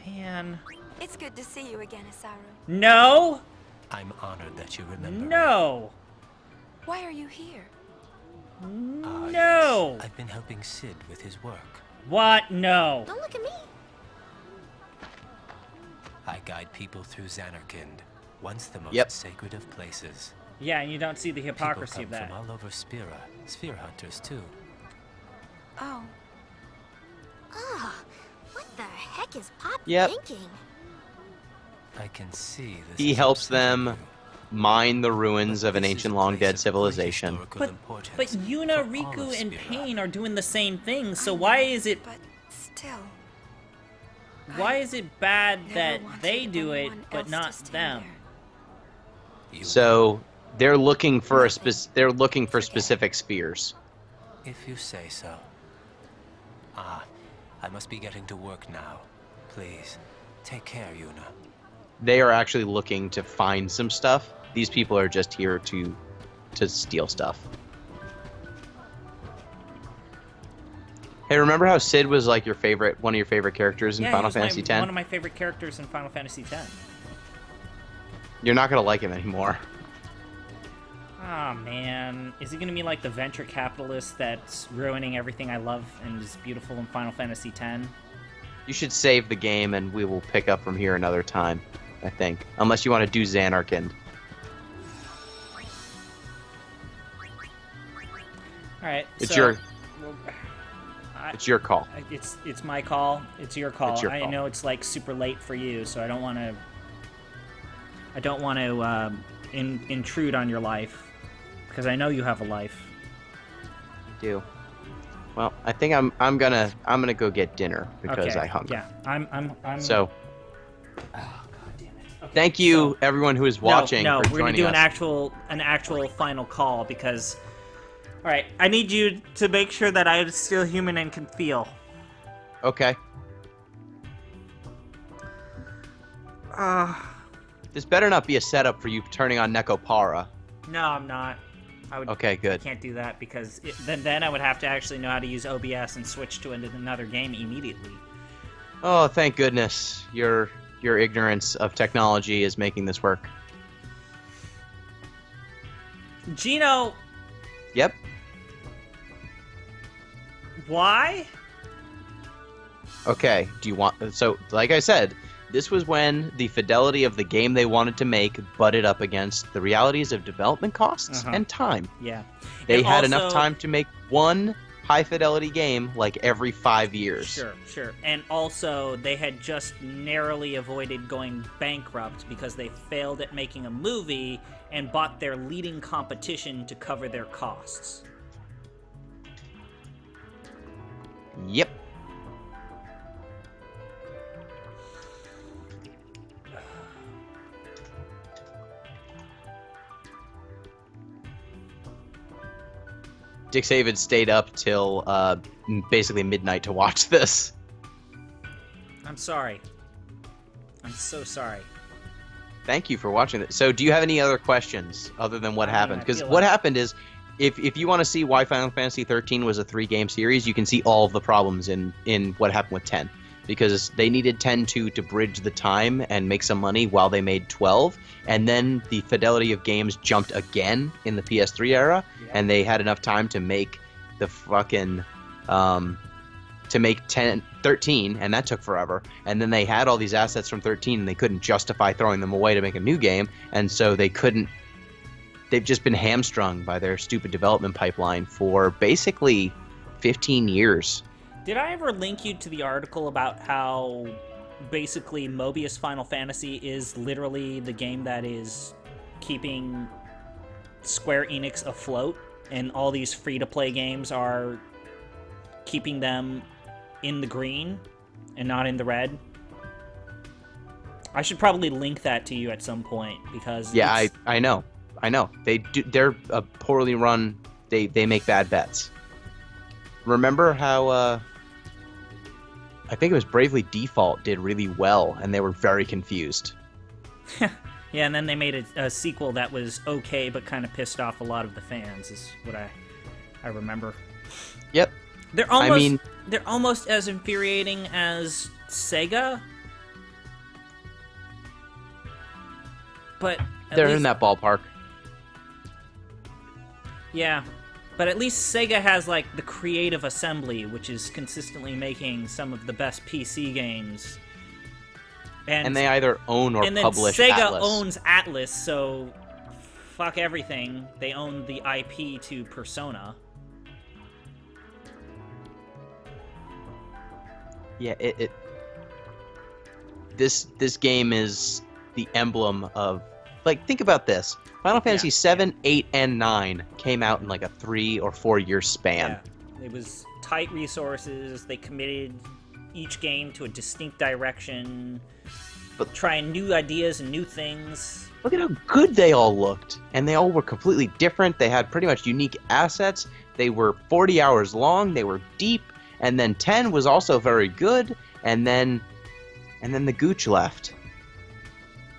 Man. It's good to see you again, Isaru. No! I'm honored that you remember No! Why are you here? No! Yes. I've been helping Sid with his work. What? No. Don't look at me. I guide people through Xanarkand, once the most sacred of places. Yeah, and you don't see the hypocrisy People come of that. from all over Spira, sphere hunters too. Oh. Ugh. What the heck is Pop Yep. thinking? I can see this. He helps them mine the ruins of an ancient long-dead civilization. But Yuna, Riku, and Pain are doing the same thing, so why is it... But still... Why is it bad that they do it, but not them? So they're looking for specific spheres. If you say so. I must be getting to work now. Please, take care, Yuna. They are actually looking to find some stuff. These people are just here to steal stuff. Hey, remember how Sid was like one of your favorite characters in Final Fantasy X? One of my favorite characters in Final Fantasy X. You're not gonna like him anymore. Oh man, is he gonna be like the venture capitalist that's ruining everything I love and is beautiful in Final Fantasy X? You should save the game and we will pick up from here another time, I think. Unless you want to do Xanarkand. Alright, it's your call. It's my call. It's your call. It's your I call. know it's like super late for you, so I don't want to intrude on your life because I know you have a life. You do. Well, I think I'm gonna go get dinner because I hunger. Yeah, I'm. So. Oh god damn it. Okay, thank you, everyone who is watching. No, for we're gonna joining do us. an actual final call because Alright, I need you to make sure that I'm still human and can feel. Okay. This better not be a setup for you turning on Nekopara. No, I'm not. Okay, good. I can't do that because then I would have to actually know how to use OBS and switch to another game immediately. Oh, thank goodness. Your ignorance of technology is making this work. Gino... Yep. Why? Okay, do you want... So, like I said, this was when the fidelity of the game they wanted to make butted up against the realities of development costs and time. Yeah. They had enough time to make one high-fidelity game like every 5 years. Sure. And also, they had just narrowly avoided going bankrupt because they failed at making a movie and bought their leading competition to cover their costs. Yep. Dick Savid stayed up till basically midnight to watch this. I'm sorry. I'm so sorry. Thank you for watching this. So do you have any other questions other than what happened? Because what happened is, if you want to see why Final Fantasy 13 was a 3-game series, you can see all of the problems in what happened with 10. Because they needed 10-2 to bridge the time and make some money while they made 12. And then the fidelity of games jumped again in the PS3 era. Yeah. And they had enough time to make the fucking... to make 13, and that took forever. And then they had all these assets from 13, and they couldn't justify throwing them away to make a new game. And so they couldn't... They've just been hamstrung by their stupid development pipeline for basically 15 years. Did I ever link you to the article about how basically Mobius Final Fantasy is literally the game that is keeping Square Enix afloat, and all these free-to-play games are keeping them in the green and not in the red? I should probably link that to you at some point, because yeah, I know they're a poorly run. They make bad bets. Remember how I think it was Bravely Default did really well, and they were very confused. Yeah, and then they made a sequel that was okay, but kind of pissed off a lot of the fans, is what I remember. Yep. They're almost as infuriating as Sega, but they're in that ballpark. Yeah. But at least Sega has, like, the Creative Assembly, which is consistently making some of the best PC games. And they either own or publish Sega Atlas. owns Atlas, so fuck everything. They own the IP to Persona. Yeah, this game is the emblem of... Like, think about this. Final Fantasy 7, 8, and 9 came out in like a 3 or 4 year span. Yeah. It was tight resources. They committed each game to a distinct direction, but trying new ideas and new things. Look at how good they all looked. And they all were completely different. They had pretty much unique assets. They were 40 hours long. They were deep. And then 10 was also very good. And then the Gooch left.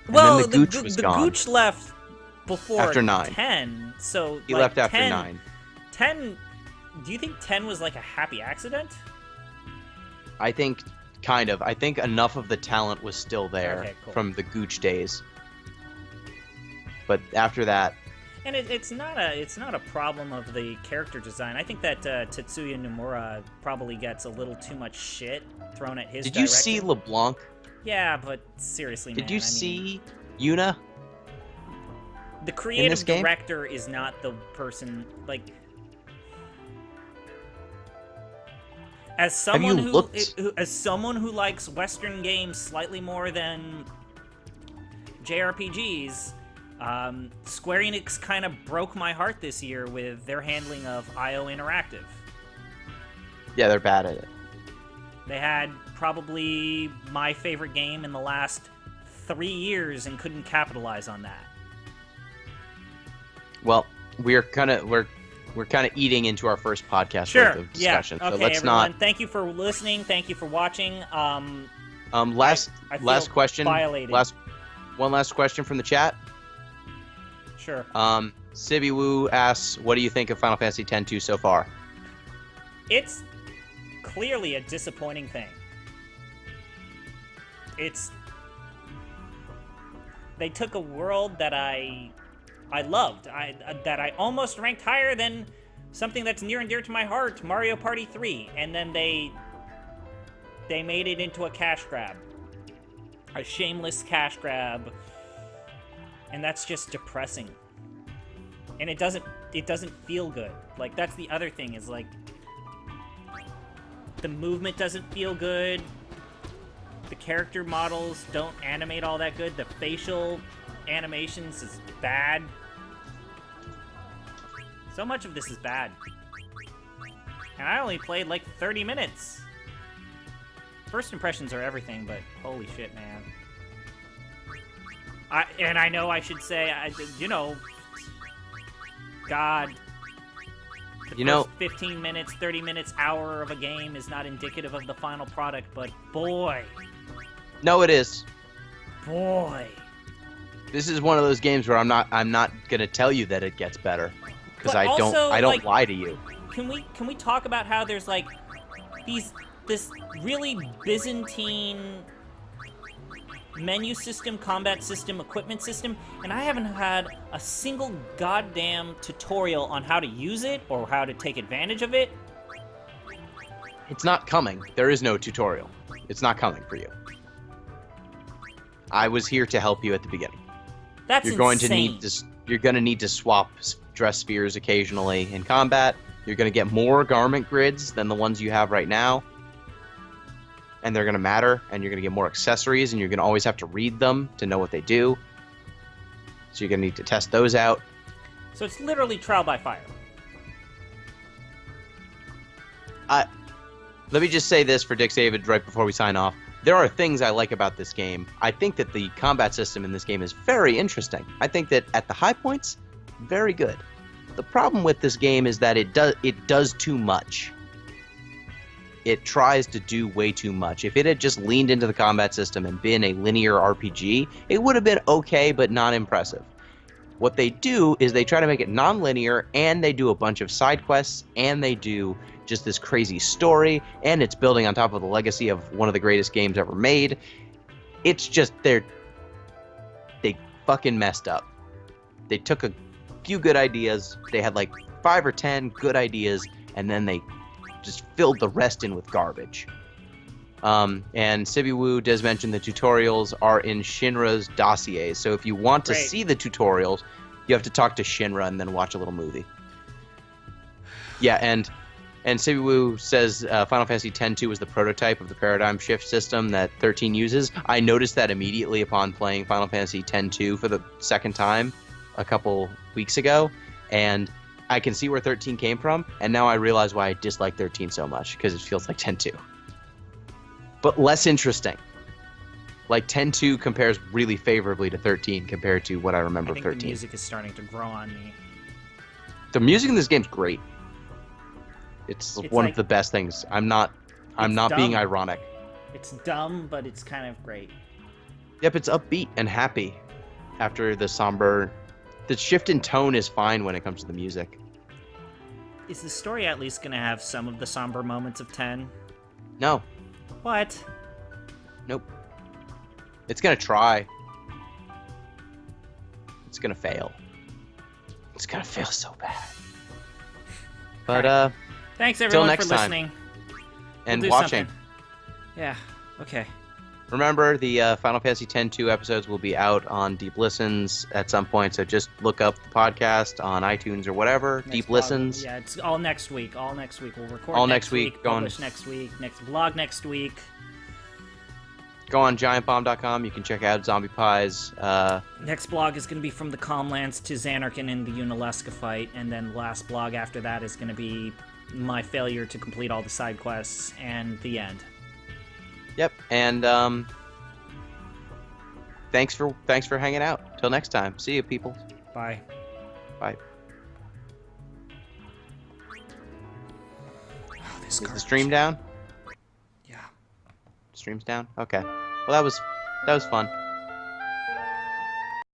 And well, then the Gooch was gone. Gooch left before after 9. 10, so he like left after 10, 9. 10. Do you think 10 was like a happy accident? I think kind of. I think enough of the talent was still there from the Gooch days. But after that, and it's not a problem of the character design. I think that Tetsuya Nomura probably gets a little too much shit thrown at his. Did you see LeBlanc? Yeah, but seriously, man. Did you see Yuna? The creative director is not the person, like... As someone who likes Western games slightly more than JRPGs, Square Enix kind of broke my heart this year with their handling of IO Interactive. Yeah, they're bad at it. They had probably my favorite game in the last 3 years and couldn't capitalize on that. Well, we're we're kind of eating into our first podcast Sure. worth of discussion. Yeah. Okay, so let's everyone. Thank you for listening. Thank you for watching. Last question. Violated. One last question from the chat. Sure. Sibby Woo asks, what do you think of Final Fantasy X-2 so far? It's clearly a disappointing thing. They took a world that I loved, that I almost ranked higher than something that's near and dear to my heart, Mario Party 3, and then they made it into a cash grab. A shameless cash grab. And that's just depressing. And it doesn't feel good. Like, that's the other thing, is like, the movement doesn't feel good. The character models don't animate all that good. The facial animations is bad. So much of this is bad. And I only played like 30 minutes. First impressions are everything, but holy shit, man. I know I should say, God. The first 15 minutes, 30 minutes, hour of a game is not indicative of the final product, but boy. No, it is. Boy. This is one of those games where I'm not gonna tell you that it gets better, because I don't like, lie to you. Can we talk about how there's like this really Byzantine menu system, combat system, equipment system, and I haven't had a single goddamn tutorial on how to use it or how to take advantage of it. It's not coming. There is no tutorial. It's not coming for you. I was here to help you at the beginning. That's You're going insane. you're going to need to swap dress spheres occasionally in combat. You're going to get more garment grids than the ones you have right now. And they're going to matter, and you're going to get more accessories, and you're going to always have to read them to know what they do. So you're going to need to test those out. So it's literally trial by fire. Let me just say this for Dick David right before we sign off. There are things I like about this game. I think that the combat system in this game is very interesting. I think that at the high points, very good. The problem with this game is that it does too much. It tries to do way too much. If it had just leaned into the combat system and been a linear RPG, it would have been okay, but not impressive. What they do is they try to make it non-linear, and they do a bunch of side quests, and they do just this crazy story, and it's building on top of the legacy of one of the greatest games ever made. It's just, they fucking messed up. They took a few good ideas, they had like 5 or 10 good ideas, and then they just filled the rest in with garbage. And Sibby Woo does mention the tutorials are in Shinra's dossiers, so if you want to see the tutorials, you have to talk to Shinra and then watch a little movie. Yeah, and Sibby Woo says Final Fantasy X-2 was the prototype of the paradigm shift system that 13 uses. I noticed that immediately upon playing Final Fantasy X-2 for the second time a couple weeks ago, and I can see where 13 came from, and now I realize why I dislike 13 so much, because it feels like 10-2. But less interesting. Like, 10-2 compares really favorably to 13 compared to what I remember of 13. The music is starting to grow on me. The music in this game's great. It's one of the best things. I'm not being ironic. It's dumb, but it's kind of great. Yep, it's upbeat and happy after the somber. The shift in tone is fine when it comes to the music. Is the story at least going to have some of the somber moments of 10? No. What? Nope. It's going to try. It's going to fail. It's going to fail so bad. But, thanks everyone next for listening. Time. And we'll watching. Something. Yeah, okay. Remember, the Final Fantasy X-2 episodes will be out on Deep Listens at some point, so just look up the podcast on iTunes or whatever. Deep Listens. Yeah, it's all next week. All next week. We'll record all next week. Go Publish next week. Next vlog next week. Go on giantbomb.com. You can check out ZombiePie's. Next blog is going to be From the Calmlands to Xanarkin and the Unalaska fight, and then the last blog after that is going to be my failure to complete all the side quests and the end. Yep, and thanks for hanging out. Till next time. See you, people. Bye. Bye. Is the stream down? Yeah. Stream's down? Okay. Well, that was fun.